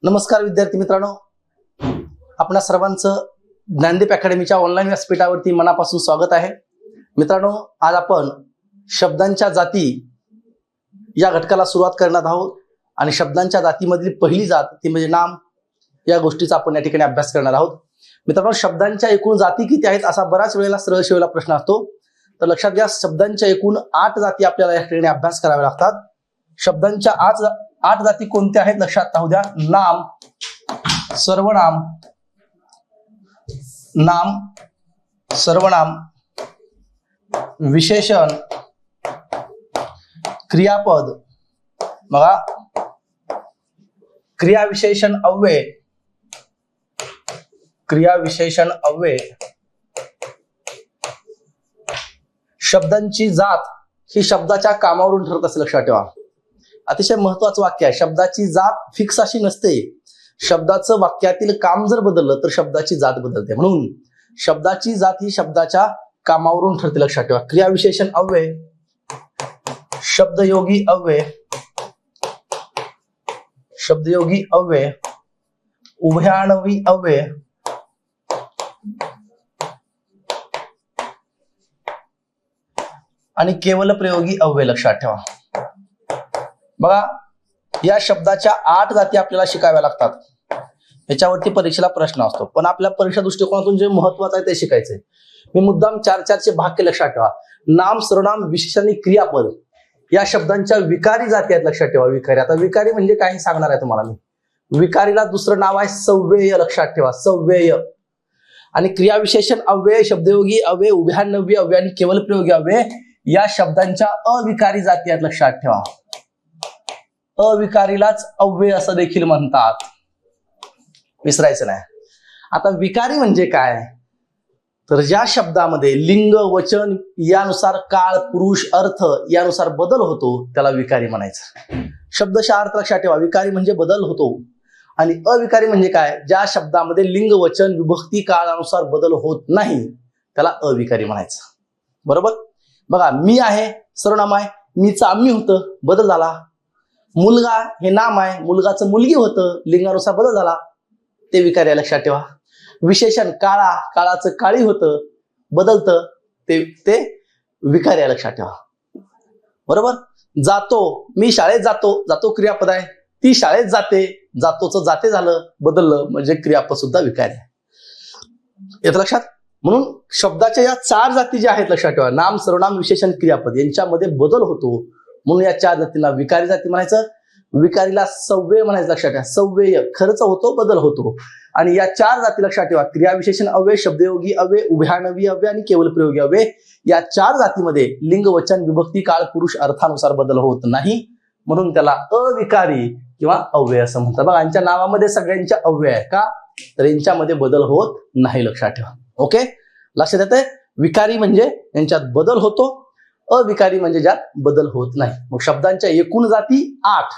नमस्कार विद्यार्थी मित्रांनो, आपणा सर्वांचं ज्ञानदीप अकॅडमीच्या ऑनलाईन व्यासपीठावरती मनापासून स्वागत आहे. मित्रांनो, आज आपण शब्दांच्या जाती या घटकाला सुरुवात करणार आहोत आणि शब्दांच्या जातीमधील पहिली जात ती म्हणजे नाम या गोष्टीचा आपण या ठिकाणी अभ्यास करणार आहोत. मित्रांनो, शब्दांच्या एकूण जाती किती आहेत असा बराच वेळेला सरळ शिवेला प्रश्न असतो. तर लक्षात घ्या, शब्दांच्या एकूण 8 जाती आपल्याला या ठिकाणी अभ्यास कराव्या लागतात. शब्दांच्या 8 जाती कोणत्या आहेत लक्षात राहू द्या. नाम, सर्वनाम, नाम, सर्वनाम, विशेषण, क्रियापद, बघा, क्रियाविशेषण अव्यय, क्रियाविशेषण अव्यय. शब्दांची जात ही शब्दाच्या कामावरून ठरत असते, लक्षात ठेवा. अतिशय महत्वाचं वाक्य आहे. शब्दाची जात फिक्स अशी नसते. शब्दाचं वाक्यातील काम जर बदललं तर शब्दाची जात बदलते. म्हणून शब्दाची जात ही शब्दाच्या कामावरून ठरते, लक्षात ठेवा. क्रियाविशेषण अव्यय, शब्दयोगी अव्यय, शब्दयोगी अव्यय, उभयान्वयी अव्यय, आणि केवल प्रयोगी अव्यय, लक्षात ठेवा. बघा, या शब्दाच्या 8 जाती आपल्याला शिकाव्या लागतात. याच्यावरती परीक्षेला प्रश्न असतो, पण आपल्या परीक्षा दृष्टिकोनातून जे महत्वाचं आहे ते शिकायचंय. मी मुद्दाम 4-4चे भाग केले, लक्षात ठेवा. नाम, सर्वनाम, विशेषण आणि क्रियापद या शब्दांच्या विकारी जाती आहेत, लक्षात ठेवा. विकारी, आता विकारी म्हणजे काय सांगणार आहे तुम्हाला मी. विकारीला दुसरं नाव आहे सव्यय, लक्षात ठेवा. सव्यय. आणि क्रियाविशेषण अव्यय, शब्दयोगी अव्यय, उभयान्वयी अव्यय आणि केवल प्रयोगी अव्यय या शब्दांच्या अविकारी जाती आहेत, लक्षात ठेवा. अविकारीलाच अव्यय असं देखील म्हणतात, विसरायचं नाही. आता विकारी म्हणजे काय, तर ज्या शब्दामध्ये लिंग, वचन यानुसार काळ, पुरुष, अर्थ यानुसार बदल होतो त्याला विकारी म्हणायचं. शब्दशः अर्थ लक्षात ठेवा. विकारी म्हणजे बदल होतो आणि अविकारी म्हणजे काय, ज्या शब्दामध्ये लिंग, वचन, विभक्ती काळानुसार बदल होत नाही त्याला अविकारी म्हणायचं. बरोबर. बघा, मी आहे सर्वनाम आहे, मीचं आम्ही होतं, बदल झाला. मुलगा हे नाम आहे, मुलगाचं मुलगी होतं, लिंगानुसार बदल झाला, ते विकारी आहे, लक्षात ठेवा. विशेषण काळा, काळाचं काळी होतं, बदलतं, ते विकारी आहे, लक्षात ठेवा. बरोबर. जातो, मी शाळेत जातो, जातो क्रियापद आहे, ती शाळेत जाते, जातोचं जाते झालं, बदललं म्हणजे क्रियापद सुद्धा विकारी आहे. येतं लक्षात. म्हणून शब्दाच्या या 4 जाती ज्या आहेत, लक्षात ठेवा. नाम, सर्वनाम, विशेषण, क्रियापद यांच्यामध्ये बदल होतो, म्हणून या 4 जातींना विकारी जाती म्हणायचं. विकारीला सव्यय म्हणायचं, लक्षात ठेवा. सव्यय खर्च होतो, बदल होतो. आणि या 4 जाती लक्षात ठेवा. क्रियाविशेषण अव्यय, शब्दयोगी अव्यय, उभयान्वयी अव्यय आणि केवल प्रयोगी अव्यय या 4 जातीमध्ये लिंग, वचन, विभक्ती, काळ, पुरुष, अर्थानुसार बदल होत नाही, म्हणून त्याला अविकारी किंवा अव्यय असं म्हणतात. बघा, यांच्या नावामध्ये सगळ्यांच्या अव्यय आहे का, तर यांच्यामध्ये बदल होत नाही, लक्षात ठेवा. ओके, लक्षात येतंय. विकारी म्हणजे यांच्यात बदल होतो, अविकारी म्हणजे ज्यात बदल होत नाही. मग शब्दांच्या एकूण जाती 8.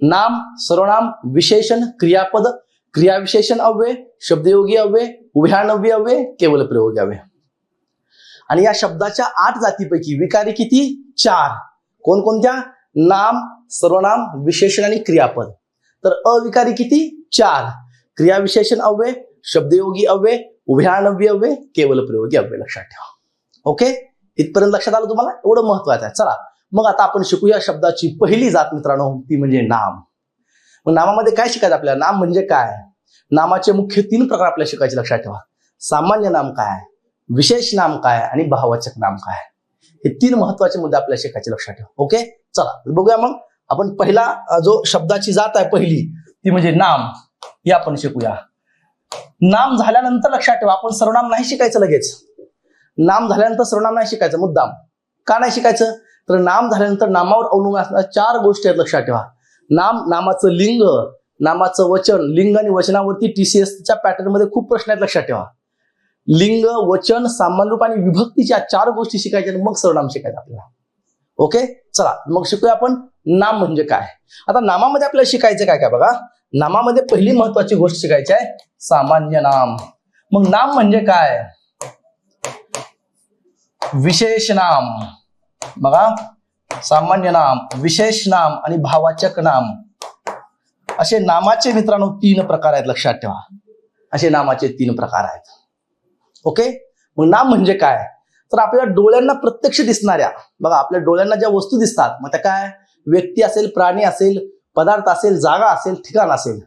नाम, सर्वनाम, विशेषण, क्रियापद, क्रियाविशेषण अव्यय, शब्दयोगी अव्यय, उभयान्वयी अव्यय, केवल प्रयोगी अव्यय. आणि या शब्दाच्या 8 जातीपैकी विकारी किती? 4. कोणकोणत्या? नाम, सर्वनाम, विशेषण आणि क्रियापद. तर अविकारी किती? 4. क्रियाविशेषण अव्यय, शब्दयोगी अव्यय, उभयान्वयी अव्यय, केवल प्रयोगी अव्यय, लक्षात ठेवा. ओके, इथपर्यंत लक्षात आलं तुम्हाला? एवढं महत्वाचं आहे. चला मग आता आपण शिकूया शब्दाची पहिली जात मित्रांनो, ती म्हणजे नाम. मग नामामध्ये काय शिकायचं आपल्याला? नाम म्हणजे काय? नामाचे मुख्य 3 प्रकार आपल्याला शिकायचे, लक्षात ठेवा. सामान्य नाम काय, विशेष नाम काय आणि भाववाचक नाम काय, हे 3 महत्वाचे मुद्दे आपल्याला शिकायचे, लक्षात ठेवा. ओके, चला बघूया. मग आपण पहिला जो शब्दाची जात आहे पहिली ती म्हणजे नाम, हे आपण शिकूया. नाम झाल्यानंतर लक्षात ठेवा, आपण सर्वनाम नाही शिकायचं लगेच. नाम झाल्यानंतर सर्वनाम नाही शिकायचं, मुद्दाम. का नाही शिकायचं? तर नाम झाल्यानंतर नामावर अवलंबून असणाऱ्या 4 गोष्टी आहेत, लक्षात ठेवा. नाम, नामाचं लिंग, नामाचं वचन. लिंग आणि वचनावरती TCSच्या पॅटर्न मध्ये खूप प्रश्न आहेत, लक्षात ठेवा. लिंग, वचन, सामान्य रूप आणि विभक्तीच्या 4 गोष्टी शिकायच्या, मग सर्वनाम शिकायचं आपल्याला. ओके, चला मग शिकूया आपण नाम म्हणजे काय. आता नामामध्ये आपल्याला शिकायचं काय काय बघा. नामामध्ये पहिली महत्वाची गोष्ट शिकायची आहे सामान्य नाम. मग नाम म्हणजे काय? विशेष नाम. बघा, सामान्य नाम, विशेष नाम आणि भाववाचक नाम. असे नामाचे मित्रांनो 3 प्रकार आहेत, लक्षात ठेवा. असे नामाचे 3 प्रकार आहेत. ओके. मग नाम म्हणजे काय? तर आपल्या डोळ्यांना प्रत्यक्ष दिसणाऱ्या, बघा आपल्या डोळ्यांना ज्या वस्तू दिसतात, मग त्या काय, व्यक्ती असेल, प्राणी असेल, पदार्थ असेल, जागा असेल, ठिकाण असेल,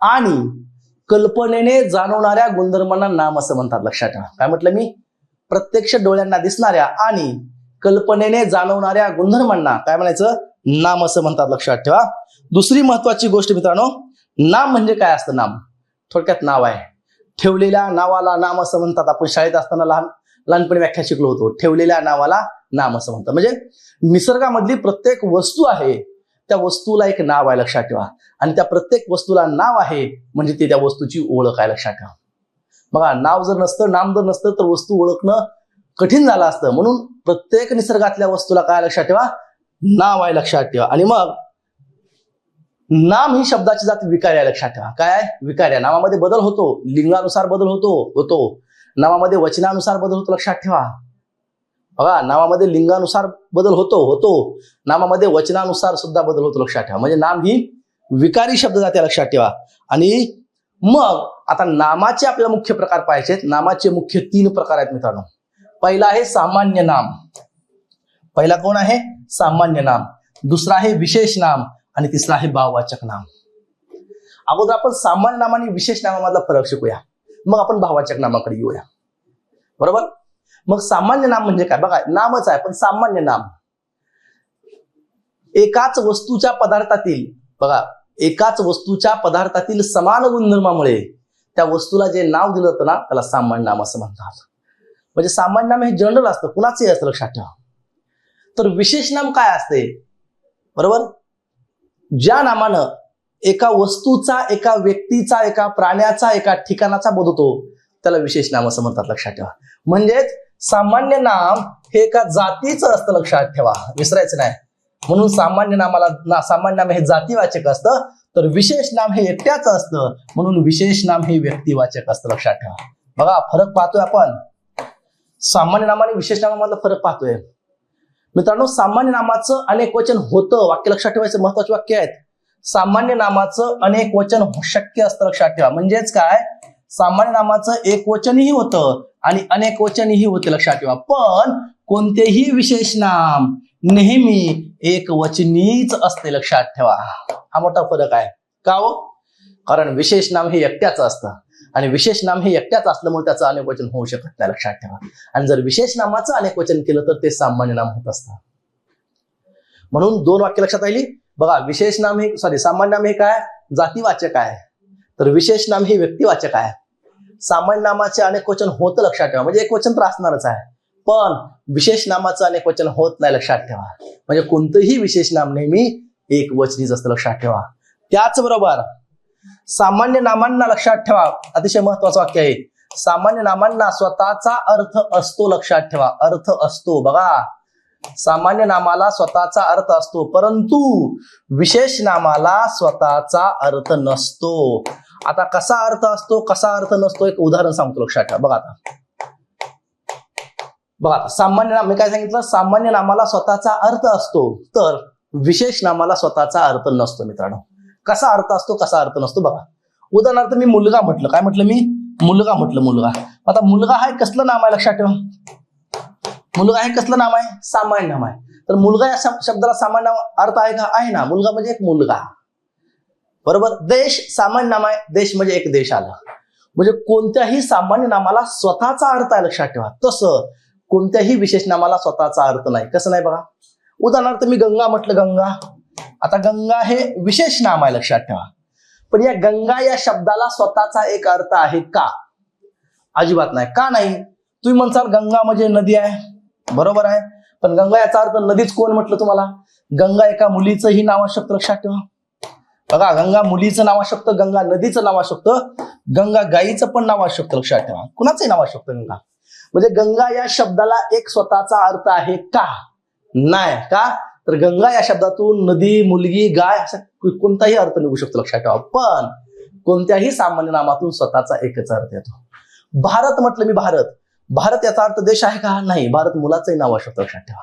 आणि कल्पनेने जाणवणाऱ्या गुणधर्मांना नाम असं म्हणतात. लक्षात ठेवा. काय म्हटलं मी? प्रत्यक्ष डोळ्यांना दिसणाऱ्या आणि कल्पनेने जाणवणाऱ्या गुणधर्मांना काय म्हणायचं? नाम असं म्हणतात. लक्षात ठेवा. दुसरी महत्वाची गोष्ट मित्रांनो, नाम म्हणजे काय असतं? नाम थोडक्यात नाव आहे. ठेवलेल्या नावाला नाम असं म्हणतात. आपण शाळेत असताना लहानपणी व्याख्या शिकलो होतो. ठेवलेल्या नावाला नाम असं म्हणतात. म्हणजे निसर्गामधली प्रत्येक वस्तू आहे, त्या वस्तूला एक नाव आहे. लक्षात ठेवा. आणि त्या प्रत्येक वस्तूला नाव आहे म्हणजे ते त्या वस्तूची ओळख आहे. लक्षात ठेवा. बघा, नाव जर नसतं, नाम जर नसतं तर वस्तू ओळखणं कठीण झालं असतं. म्हणून प्रत्येक निसर्गातल्या वस्तूला काय लक्षात ठेवा? नाव आहे. लक्षात ठेवा. आणि मग नाम ही शब्दाची जात विकार आहे. लक्षात ठेवा. काय आहे? विकार आहे. नामामध्ये बदल होतो, लिंगानुसार बदल होतो. नामामध्ये वचनानुसार बदल होतो. लक्षात ठेवा. बघा, नामामध्ये लिंगानुसार बदल होतो. नामामध्ये वचनानुसार सुद्धा बदल होतो. लक्षात ठेवा. म्हणजे नाम ही विकारी शब्द जाते. लक्षात ठेवा. आणि मग आता नामाचे आपल्याला मुख्य प्रकार पाहिजेत. नामाचे मुख्य 3 प्रकार आहेत मित्रांनो. पहिला आहे सामान्य नाम. पहिला कोण आहे? सामान्य नाम. दुसरा आहे विशेष नाम आणि तिसरा आहे भाववाचक नाम. अगोदर आपण सामान्य नाम आणि विशेष नामामधला फरक शिकूया, मग आपण भाववाचक नामाकडे येऊया. बरोबर. मग सामान्य नाम म्हणजे काय? बघा, नामच आहे पण सामान्य नाम एकाच वस्तूच्या पदार्थातील, बघा, एकाच वस्तूच्या पदार्थातील समान गुणधर्मामुळे त्या वस्तूला जे नाव दिलं होतं ना, त्याला सामान्य नाम असं म्हणतात. म्हणजे सामान्य नाम हे जनरल असतं, कुणाचंही असतं. लक्षात ठेवा. तर विशेष नाम काय असते? बरोबर. ज्या नामानं एका वस्तूचा, एका व्यक्तीचा, एका प्राण्याचा, एका ठिकाणाचा बोध होतो त्याला विशेष नाम असं म्हणतात. लक्षात ठेवा. म्हणजेच सामान्य नाम हे एका जातीचं असतं. लक्षात ठेवा, विसरायचं नाही. म्हणून सामान्य नाम हे जातीवाचक असतं, तर विशेष नाम हे एकट्याचं असतं, म्हणून विशेष नाम हे व्यक्तिवाचक असतं. लक्षात ठेवा. बघा, फरक पाहतोय आपण. सामान्य नाम आणि विशेष नामामधला फरक पाहतोय मित्रांनो. सामान्य नामाचं अनेक वचन होतं, वाक्य लक्षात ठेवायचं, महत्वाचे वाक्य आहेत. सामान्य नामाचं अनेक वचन शक्य असतं. लक्षात ठेवा. म्हणजेच काय, सामान्य नामाचं एक वचनही होतं आणि अनेक वचनही होते. लक्षात ठेवा. पण कोणतेही विशेष नाम नेहमी एक वचनीच असते. लक्षात ठेवा. हा मोठा फरक आहे. का हो? कारण विशेष नाम हे एकट्याचं असतं आणि विशेष नाम हे एकट्याच असल्यामुळे त्याचं अनेक वचन होऊ शकत नाही. लक्षात ठेवा. आणि जर विशेष नामाचं अनेक वचन केलं तर ते सामान्य नाम होत असतं. म्हणून 2 वाक्य लक्षात राहिली. बघा, विशेष नाम हे सामान्य नाम हे काय? जातीवाचक आहे, तर विशेष नाम हे व्यक्तिवाचक आहे. सामान्य नामाचे अनेक वचन होतं. लक्षात ठेवा. म्हणजे एक वचन तर असणारच आहे, पण विशेष नामाचं अनेक वचन होत नाही. लक्षात ठेवा. म्हणजे कोणतंही विशेष नाम नेहमी एक वचनीच असतं. लक्षात ठेवा. त्याचबरोबर सामान्य नामांना, लक्षात ठेवा, अतिशय महत्वाचं वाक्य आहे, सामान्य नामांना स्वतःचा अर्थ असतो. लक्षात ठेवा. अर्थ असतो. बघा, सामान्य नामाला स्वतःचा अर्थ असतो, परंतु विशेष नामाला स्वतःचा अर्थ नसतो. आता कसा अर्थ असतो, कसा अर्थ नसतो, एक उदाहरण सांगतो. लक्षात ठेवा. बघा आता सामान्य नाम मी काय सांगितलं? सामान्य नामाला स्वतःचा अर्थ असतो, तर विशेष नामाला स्वतःचा अर्थ नसतो. मित्रांनो, कसा अर्थ असतो, कसा अर्थ नसतो बघा. उदाहरणार्थ मी मुलगा म्हटलं. काय म्हटलं मी? मुलगा म्हटलं. मुलगा. आता मुलगा हा कसलं नाम आहे? लक्षात ठेवा. मुलगा हे कसलं नाम आहे? सामान्य नाम आहे. तर मुलगा या शब्दाला सामान्य अर्थ आहे का? आहे ना. मुलगा म्हणजे एक मुलगा. बरोबर. देश सामान्य नाम आहे. देश म्हणजे एक देश आला. म्हणजे कोणत्याही सामान्य नामाला स्वतःचा अर्थ आहे. लक्षात ठेवा. तसं कोणत्याही विशेष नामाला स्वतःचा अर्थ नाही. कसं नाही बघा. उदाहरणार्थ मी गंगा म्हटलं. गंगा. आता गंगा हे विशेष नाम आहे. लक्षात ठेवा. पण या गंगा या शब्दाला स्वतःचा एक अर्थ आहे का? अजिबात नाही. का नाही? तुम्ही म्हणसाल गंगा म्हणजे नदी आहे. बरोबर आहे, पण गंगा याचा अर्थ नदीच कोण म्हटलं तुम्हाला? गंगा एका मुलीचंही नाव असू शकतं. लक्षात ठेवा. बघा, गंगा मुलीचं नाव असू शकतं, गंगा नदीचं नाव असू शकतं, गंगा गायीचं पण नाव असू शकतं. लक्षात ठेवा. कुणाचंही नाव असू शकतं गंगा. म्हणजे गंगा या शब्दाला एक स्वतःचा अर्थ आहे का? नाही. का? तर गंगा या शब्दातून नदी, मुलगी, गाय असा कोणताही अर्थ निघू शकतो. लक्षात ठेवा. पण कोणत्याही सामान्य नामातून स्वतःचा एकच अर्थ येतो. भारत म्हटलं मी. भारत. भारत याचा अर्थ देश आहे का? नाही. भारत मुलाचंही नाव असू शकतं. लक्षात ठेवा.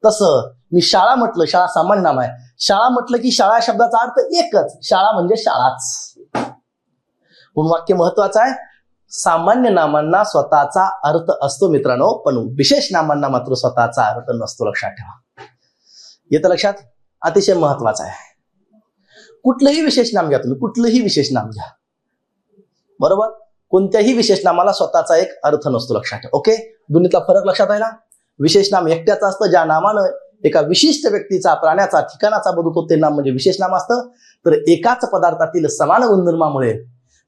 तसं मी शाळा म्हटलं, शाळा सामान्य नाम आहे, शाळा म्हटलं की शाळा शब्दाचा अर्थ एकच, शाळा म्हणजे शाळाच. म्हणून वाक्य महत्वाचं आहे. सामान्य नामांना स्वतःचा अर्थ असतो मित्रांनो, पण विशेष नामांना मात्र स्वतःचा अर्थ नसतो, लक्षात ठेवा. येतं लक्षात? अतिशय महत्वाचं आहे. कुठलंही विशेष नाम घ्या तुम्ही, कुठलंही विशेष नाम घ्या, बरोबर, कोणत्याही विशेष नामाला स्वतःचा एक अर्थ नसतो, लक्षात ठेवा. ओके, दोन्हीतला फरक लक्षात आहे ना? विशेष नाम एकट्याचं असतं, ज्या नामानं एका विशिष्ट व्यक्तीचा, प्राण्याचा, ठिकाणाचा बदल होतो ते नाम म्हणजे विशेष नाम असतं. तर एकाच पदार्थातील समान गुणधर्मामुळे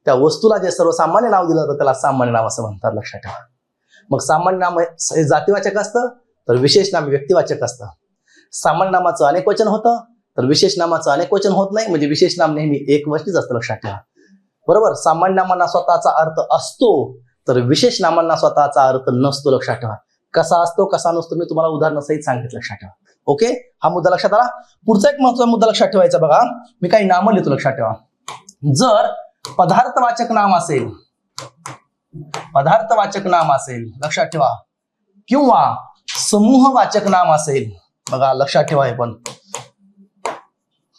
त्या वस्तूला जे सर्वसामान्य नाव दिलं जातं त्याला सामान्य नाम असं म्हणतात, लक्षात ठेवा. मग सामान्य नाम हे जातीवाचक असतं, तर विशेष नाम व्यक्तिवाचक असतं. सामान्य नामाचं अनेक वचन होतं, तर विशेष नामाचं अनेक वचन होत नाही, म्हणजे विशेष नाम नेहमी एकवचनीच असतं, लक्षात ठेवा. बरोबर, सामान्य नामांना स्वतःचा अर्थ असतो, तर विशेष नामांना स्वतःचा अर्थ नसतो, लक्षात ठेवा. कसा असतो कसा नसतो मी तुम्हाला उदाहरणासहित सांगितलं, लक्षात ठेवा. ओके, हा मुद्दा लक्षात आला. पुढचा एक महत्त्वाचा मुद्दा लक्षात ठेवायचा बघा, मी काही नामं लिहितो, लक्षात ठेवा. जर पदार्थवाचक नाम असेल, पदार्थवाचक नाम असेल, लक्षात ठेवा, किंवा समूहवाचक नाम असेल, बघा लक्षात ठेवा, हे पण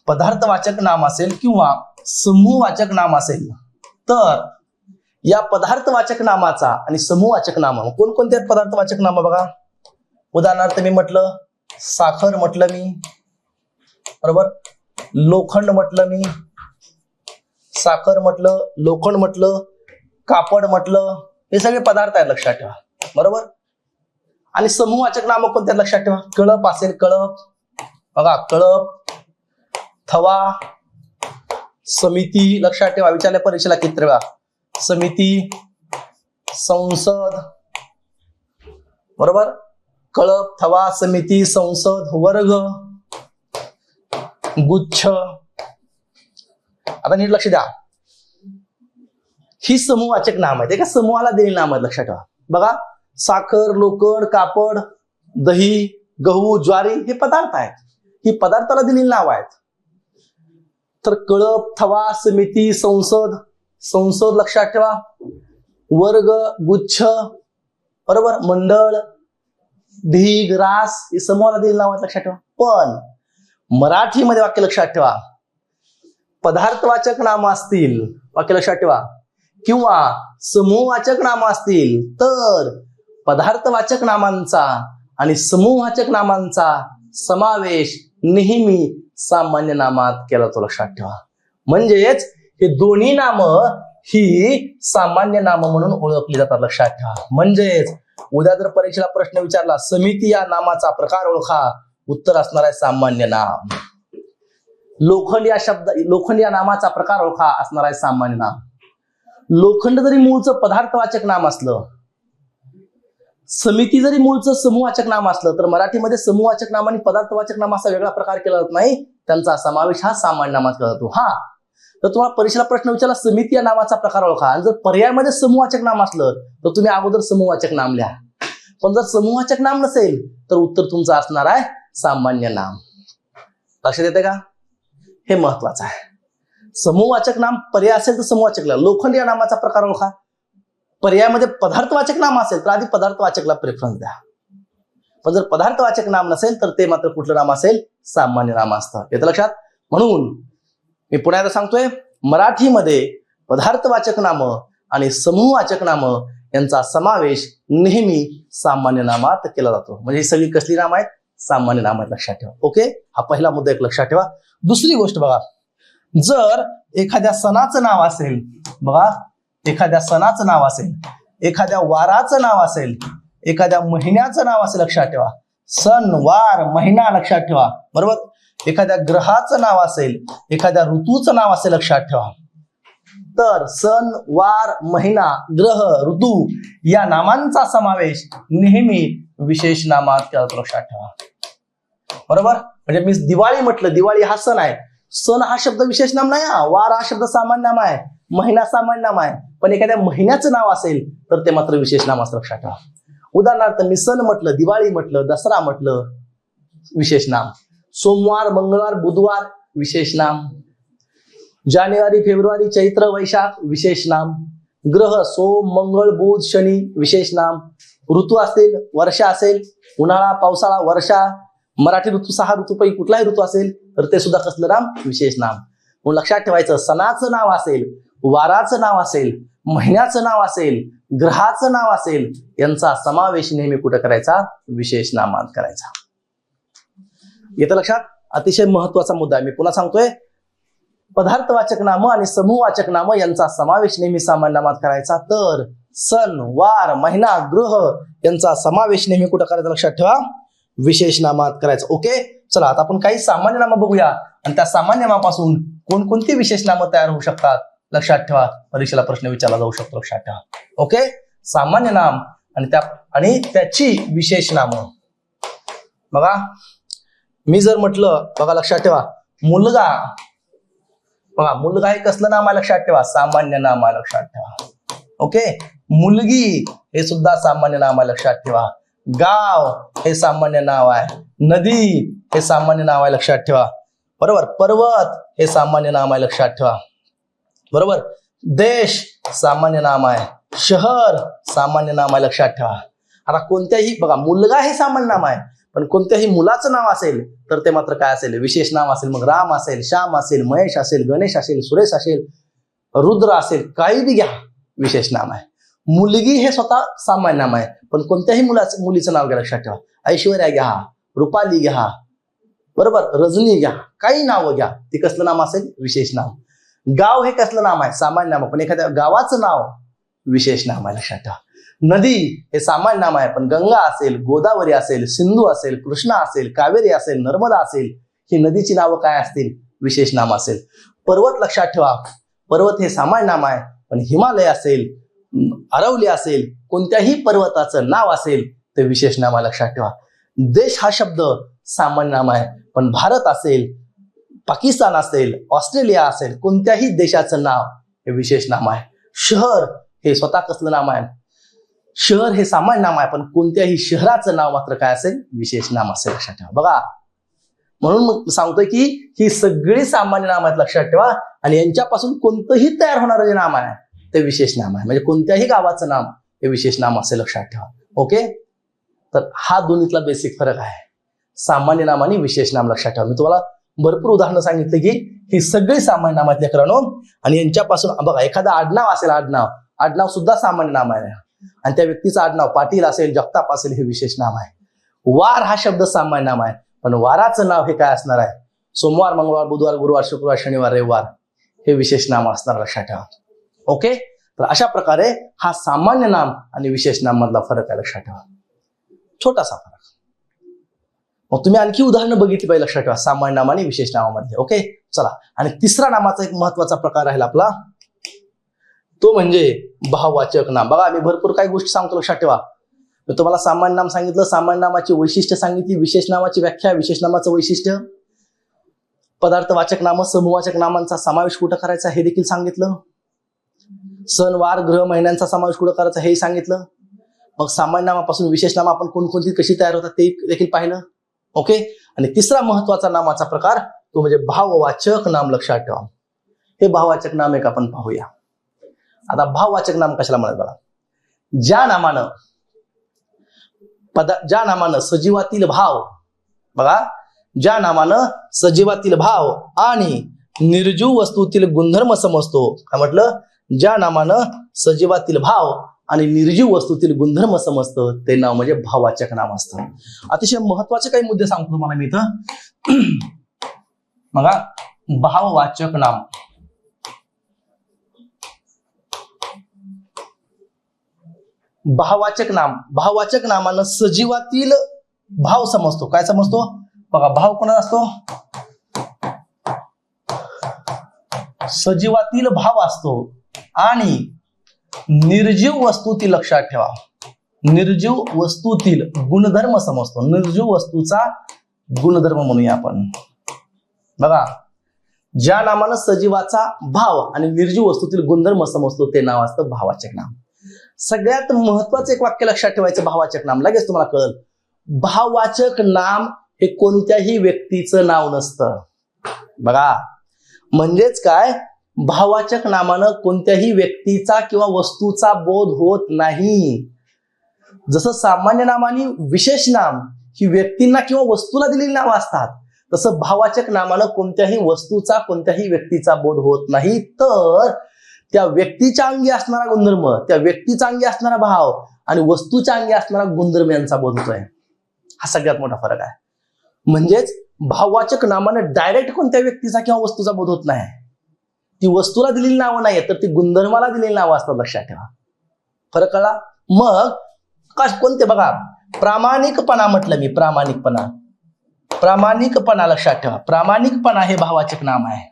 पदार्थवाचक नाम असेल किंवा समूहवाचक नाम असेल, तर या पदार्थवाचक नामाचा आणि समूहवाचक नाम कोणकोणते आहेत? पदार्थवाचक नाम बघा, उदाहरणार्थ मी म्हटलं साखर म्हटलं मी, बरोबर, लोखंड म्हटलं मी, साखर म्हटलं, लोखंड म्हटलं, कापड म्हटलं, हे सगळे पदार्थ आहेत, लक्षात ठेवा, बरोबर. आणि समूहवाचक नाम कोणते आहेत? लक्षात ठेवा, कळप असेल, कळप, बघा कळप, थवा, समिती, लक्षात ठेवा, विचारल्या परीक्षेला किती वेळा, समिती, संसद, बरोबर, कळप, थवा, समिती, संसद, वर्ग, गुच्छ. आता नीट लक्ष द्या, ही समूहवाचक नाम आहेत, एका समूहाला दिलेली नाम आहेत, लक्षात ठेवा. बघा, साखर, लोखंड, कापड, दही, गहू, ज्वारी हे पदार्थ आहेत, ही पदार्थाला दिलेली नाव आहेत. तर कळप, थवा, समिती, संसद, संसद लक्षात ठेवा, वर्ग, गुच्छ, बरोबर, मंडळ, ढीग, रास हे समूहाला दिलेली नाव आहेत, लक्षात ठेवा. पण मराठीमध्ये वाक्य लक्षात ठेवा, पदार्थवाचक नाम असतील, वाक्य लक्षात ठेवा, किंवा समूहवाचक नाम असतील, तर पदार्थवाचक नामांचा आणि समूहवाचक नामांचा समावेश नेहमी सामान्य नामात केला जातो, लक्षात ठेवा. म्हणजेच हे दोन्ही नाम ही सामान्य नाम म्हणून ओळखली जातात, लक्षात ठेवा. म्हणजेच उद्या जर परीक्षेला प्रश्न विचारला, समिती या नामाचा प्रकार ओळखा, उत्तर असणार आहे सामान्य नाम. लोखंड या नामाचा प्रकार ओळखा, असणार आहे सामान्य नाम. लोखंड जरी मूळचं पदार्थवाचक नाम असलं, समिती जरी मूळचं समूहवाचक नाम असलं, तर मराठीमध्ये समूहवाचक नाम आणि पदार्थवाचक नाम असा वेगळा प्रकार केला जात नाही, त्यांचा समावेश हा सामान्य नामात केला जातो. हा, तर तुम्हाला परीक्षेला प्रश्न विचारला, समिती या नामाचा प्रकार ओळखा, आणि जर पर्यायामध्ये समूहवाचक नाम असलं तर तुम्ही अगोदर समूहवाचक नाम लिहा. पण जर समूहवाचक नाम नसेल तर उत्तर तुमचं असणार आहे सामान्य नाम. लक्षात येते का? हे महत्वाचं आहे. समूहवाचक नाम पर्याय असेल तर समूहवाचकला, लोखंड या नामाचा प्रकार ओळखा, पर्यायामध्ये पदार्थवाचक नाम असेल तर आधी पदार्थवाचकला प्रेफरन्स द्या. पण जर पदार्थवाचक नाम नसेल तर ते मात्र कुठलं नाम असेल? सामान्य नाम असतं. येतं लक्षात? म्हणून मी पुन्हा एकदा सांगतोय, मराठीमध्ये पदार्थवाचक नाम आणि समूहवाचक नाम यांचा समावेश नेहमी सामान्य नामात केला जातो. म्हणजे ही सगळी कसली नाम आहेत? सामान्य नाम आहेत, लक्षात ठेवा. ओके, हा पहिला मुद्दा एक लक्षात ठेवा. दुसरी गोष्ट बघा, जर एखाद्या सणाचं नाव असेल, बघा एखाद्या सणाचं नाव असेल, एखाद्या वाराचं नाव असेल, एखाद्या महिन्याचं नाव असेल, लक्षात ठेवा. सण, वार, महिना लक्षात ठेवा, बरोबर. एखाद्या ग्रहाचं नाव असेल, एखाद्या ऋतूचं नाव असेल, लक्षात ठेवा. तर सण, वार, महिना, ग्रह, ऋतू या नामांचा समावेश नेहमी विशेष नामात केला जातो, लक्षात ठेवा. बरोबर. म्हणजे मी दिवाळी म्हटलं, दिवाळी हा सण आहे, सण हा शब्द विशेष नाम नाही, वार हा शब्द सामान्य नाम आहे, महिना सामान्य नाम आहे. पण एखाद्या महिन्याचं नाव असेल तर ते मात्र विशेष नाम असं, लक्षात ठेवा. उदाहरणार्थ मी सण म्हटलं, दिवाळी म्हटलं, दसरा म्हटलं, विशेष नाम. सोमवार, मंगळवार, बुधवार विशेष नाम. जानेवारी, फेब्रुवारी, चैत्र, वैशाख विशेष नाम. ग्रह सोम, मंगळ, बुध, शनी विशेष नाम. ऋतू असतील, वर्षा असेल, उन्हाळा, पावसाळा, वर्षा, मराठी ऋतू 6 ऋतूपैकी कुठलाही ऋतू असेल तर ते सुद्धा कसलं नाम? विशेष नाम. म्हणून लक्षात ठेवायचं, सणाचं नाव असेल, वाराचं नाव असेल, महिन्याचं नाव असेल, ग्रहाचं नाव असेल, यांचा समावेश नेहमी कुठं करायचा? विशेष नामात करायचा. येतं लक्षात? अतिशय महत्वाचा मुद्दा आहे. मी पुन्हा सांगतोय, पदार्थवाचक नाम आणि समूहवाचक नाम यांचा समावेश नेहमी सामान्य नामात करायचा. तर सण, वार, महिना, ग्रह यांचा समावेश नेहमी कुठं करायचा? लक्षात ठेवा, विशेष नामात करायचं. ओके, चला आता आपण काही सामान्य नामं बघूया आणि त्या सामान्य नामापासून कोणकोणती विशेष नामं तयार होऊ शकतात. लक्षात ठेवा, परीक्षेला प्रश्न विचारला जाऊ शकतो. लक्षात ठेवा. ओके, सामान्य नाम आणि त्याची विशेष नामं. बघा, मी जर म्हटलं, बघा लक्षात ठेवा, मुलगा, बघा मुलगा हे कसलं नाम आहे? लक्षात ठेवा, सामान्य नाम आहे. लक्षात ठेवा. ओके, मुलगी हे सुद्धा सामान्य नाम आहे. लक्षात ठेवा. गाव हे सामान्य नाव आहे. नदी हे सामान्य नाव आहे. लक्षात ठेवा. बरोबर. पर्वत हे सामान्य नाम आहे. लक्षात ठेवा. बरोबर. देश सामान्य नाम आहे. शहर सामान्य नाम आहे. लक्षात ठेवा. आता कोणत्याही, बघा मुलगा हे सामान्य नाम आहे, पण कोणत्याही मुलाचं नाव असेल तर ते मात्र काय असेल? विशेष नाम असेल. मग राम असेल, श्याम असेल, महेश असेल, गणेश असेल, सुरेश असेल, रुद्र असेल, काही बी घ्या, विशेष नाम आहे. मुलगी हे स्वतः सामान्य नाम आहे, पण कोणत्याही मुलीचं नाव घ्या. लक्षात ठेवा. ऐश्वर्या घ्या, रुपाली घ्या, बरोबर, रजनी घ्या, काही नाव घ्या, ते कसलं नाम असेल? विशेष नाम. गाव हे कसलं नाम आहे? सामान्य नाम, पण एखाद्या गावाचं नाव विशेष नाम आहे. लक्षात ठेवा. नदी हे सामान्य नाम आहे, पण गंगा असेल, गोदावरी असेल, सिंधू असेल, कृष्णा असेल, कावेरी असेल, नर्मदा असेल, ही नदीची नावं काय असतील? विशेष नाम असेल. पर्वत लक्षात ठेवा, पर्वत हे सामान्य नाम आहे, पण हिमालय असेल, अरवली असेल, कोणत्याही पर्वताचं नाव असेल ते विशेष नाम आहे. लक्षात ठेवा. देश हा शब्द सामान्य नाम आहे, पण भारत असेल, पाकिस्तान असेल, ऑस्ट्रेलिया असेल, कोणत्याही देशाचं नाव हे विशेष नाम आहे. शहर हे स्वतः कसलं नाम आहे? शहर हे सामान्य नाम आहे, पण कोणत्याही शहराचं नाव मात्र काय असेल? विशेष नाम असेल. लक्षात ठेवा. बघा, म्हणून मग सांगतोय की ही सगळी सामान्य नाम आहेत. लक्षात ठेवा. आणि यांच्यापासून कोणतंही तयार होणारं जे नाम आहे ते विशेष नाम आहे. म्हणजे कोणत्याही गावाचं नाम हे विशेष नाम असेल. लक्षात ठेवा. ओके, तर हा दोन्हीतला बेसिक फरक आहे, सामान्य नाम आणि विशेष नाम. लक्षात ठेवा. मी तुम्हाला भरपूर उदाहरणं सांगितलं की ही सगळी सामान्य नाम आहेत लेकरांनो. आणि यांच्यापासून बघा, एखादा आडनाव असेल, आडनाव सुद्धा सामान्य नाम आहे, आणि त्या व्यक्तीचं आडनाव पाटील असेल, जगताप असेल, हे विशेष नाम आहे. वार हा शब्द सामान्य नाम आहे, पण वाराचं नाव हे काय असणार आहे? सोमवार, मंगळवार, बुधवार, गुरुवार, शुक्रवार, शनिवार, रविवार हे विशेष नाम असणार. लक्षात ठेवा. ओके, तर अशा प्रकारे हा सामान्य नाम आणि विशेष नाम मधला फरक आहे. लक्षात ठेवा, छोटासा फरक. मग तुम्ही आणखी उदाहरणं बघितली पाहिजे. लक्षात ठेवा, सामान्य नाम आणि विशेष नामामध्ये. ओके, चला. आणि तिसरा नामाचा एक महत्वाचा प्रकार राहील आपला, तो म्हणजे भाववाचक नाम. बघा, मी भरपूर काही गोष्टी सांगतो. लक्षात ठेवा. मी तुम्हाला सामान्य नाम सांगितलं, सामान्य नामाची वैशिष्ट्य सांगितली, विशेष नामाची व्याख्या, विशेष नामाचं वैशिष्ट्य, पदार्थवाचक नाम, समूहवाचक नामांचा समावेश कुठं करायचा हे देखील सांगितलं, सण, वार, ग्रह, महिन्यांचा समावेश कुठं करायचा हेही सांगितलं. मग सामान्य नामापासून विशेष नाम आपण कोणकोणती कशी तयार होतात ते देखील पाहिलं. ओके, आणि तिसरा महत्वाचा नामाचा प्रकार तो म्हणजे भाववाचक नाम. लक्षात ठेवा. हे भाववाचक नाम एक आपण पाहूया. आता भाववाचक नाम कशाला म्हणतात? बघा, ज्या नामानं सजीवातील भाव, बघा, ज्या नामानं सजीवातील भाव आणि निर्जीव वस्तूतील गुणधर्म समजतो. काय म्हटलं? ज्या नामानं सजीवातील भाव आणि निर्जीव वस्तूतील गुणधर्म समजतं ते नाव म्हणजे भाववाचक नाम असतं. अतिशय महत्वाचे काही मुद्दे सांगतो तुम्हाला मी इथं. बघा, भाववाचक नाम, भाववाचक नामानं सजीवातील भाव समजतो. काय समजतो? बघा, भाव कोणाचा असतो? सजीवातील भाव असतो. आणि निर्जीव वस्तूतील, लक्षात ठेवा, निर्जीव वस्तूतील गुणधर्म समजतो. निर्जीव वस्तूचा गुणधर्म म्हणूया आपण. बघा, ज्या नामानं सजीवाचा भाव आणि निर्जीव वस्तूतील गुणधर्म समजतो ते नाव असतं भाववाचक नाम. सगळ्यात महत्वाचं एक वाक्य लक्षात ठेवायचं, भाववाचक नाम. लगेच तुम्हाला कळलं, भाववाचक नाम हे कोणत्याही व्यक्तीचं नाव नसतं. बघा, म्हणजेच काय, भाववाचक नामानं कोणत्याही व्यक्तीचा किंवा वस्तूचा बोध होत नाही. जसं सामान्य नाम आणि विशेष नाम ही व्यक्तींना किंवा वस्तूला दिलेली नावं असतात, तसं भाववाचक नामानं कोणत्याही वस्तूचा कोणत्याही व्यक्तीचा बोध होत नाही, तर त्या व्यक्तीच्या अंगी असणारा गुणधर्म, त्या व्यक्तीच्या अंगी असणारा भाव आणि वस्तूच्या अंगी असणारा गुणधर्म यांचा बोध होतोय. हा सगळ्यात मोठा फरक आहे. म्हणजेच भाववाचक नामानं डायरेक्ट कोणत्या व्यक्तीचा किंवा वस्तूचा बोध होत नाही. ती वस्तूला दिलेली नावं नाही, तर ती गुणधर्माला दिलेली नावं असतात. लक्षात ठेवा. फरक कळला? मग कोणते बघा, प्रामाणिकपणा म्हटलं मी, प्रामाणिकपणा लक्षात ठेवा. प्रामाणिकपणा हे भाववाचक नाम आहे.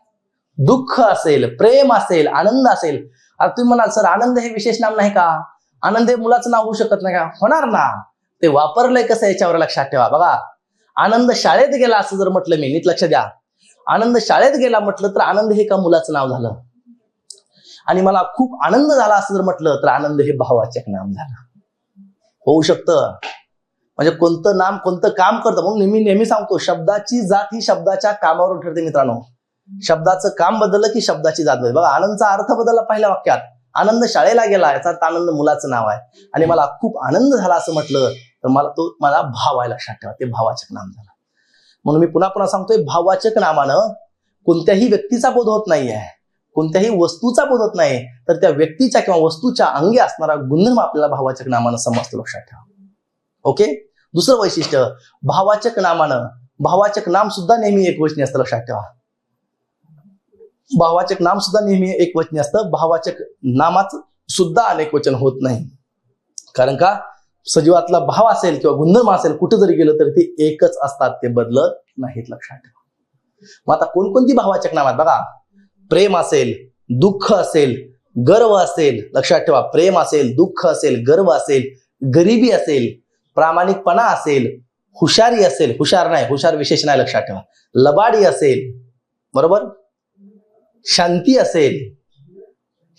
दुःख असेल, प्रेम असेल, आनंद असेल. आता तुम्ही म्हणाल सर आनंद हे विशेष नाम नाही का? आनंद हे मुलाचं नाव होऊ शकत नाही का? होणार ना. ते वापरलंय कसं याच्यावर लक्षात ठेवा. बघा, आनंद शाळेत गेला असं जर म्हटलं मी, नीट लक्ष द्या, आनंद शाळेत गेला म्हटलं तर आनंद हे का मुलाचं नाव झालं. आणि मला खूप आनंद झाला असं जर म्हटलं तर आनंद हे भाववाचक नाम झालं. होऊ शकतं. म्हणजे कोणतं नाम कोणतं काम करतं. म्हणून नेहमी सांगतो, शब्दाची जात ही शब्दाच्या कामावरून ठरते मित्रांनो. शब्दाचं काम बदललं की शब्दाची जात बदल. बघा, आनंदचा अर्थ बदलला पहिल्या वाक्यात. आनंद शाळेला गेला याचा अर्थ आनंद मुलाचं नाव आहे. आणि मला खूप आनंद झाला असं म्हटलं तर मला भाव आहे. लक्षात ठेवा, ते भाववाचक नाम झालं. म्हणून मी पुन्हा सांगतोय, भाववाचक नामानं कोणत्याही व्यक्तीचा बोध होत नाहीये, कोणत्याही वस्तूचा बोध होत नाही, तर त्या व्यक्तीच्या किंवा वस्तूच्या अंगी असणारा गुणधर्म आपल्याला भाववाचक नामानं समजतो. लक्षात ठेवा. ओके. दुसरं वैशिष्ट्य, भाववाचक नामानं, भाववाचक नाम सुद्धा नेहमी एकवचनी असतं. लक्षात ठेवा. भाववाचक नाम सुद्धा नेहमी एकवचनी असतं. भाववाचक नामाचं सुद्धा अनेक वचन होत नाही. कारण का, सजीवातला भाव असेल किंवा गुणधर्म असेल, कुठे जरी गेलं तरी ते एकच असतात, ते बदलत नाहीत. लक्षात ठेवा. मग आता कोणकोणती भाववाचक नाम आहेत बघा. प्रेम असेल, दुःख असेल, गर्व असेल. लक्षात ठेवा, प्रेम असेल, दुःख असेल, गर्व असेल, गरिबी असेल, प्रामाणिकपणा असेल, हुशारी असेल, हुशार नाही, हुशार विशेष नाही. लक्षात ठेवा. लबाडी असेल, बरोबर, शांती असेल,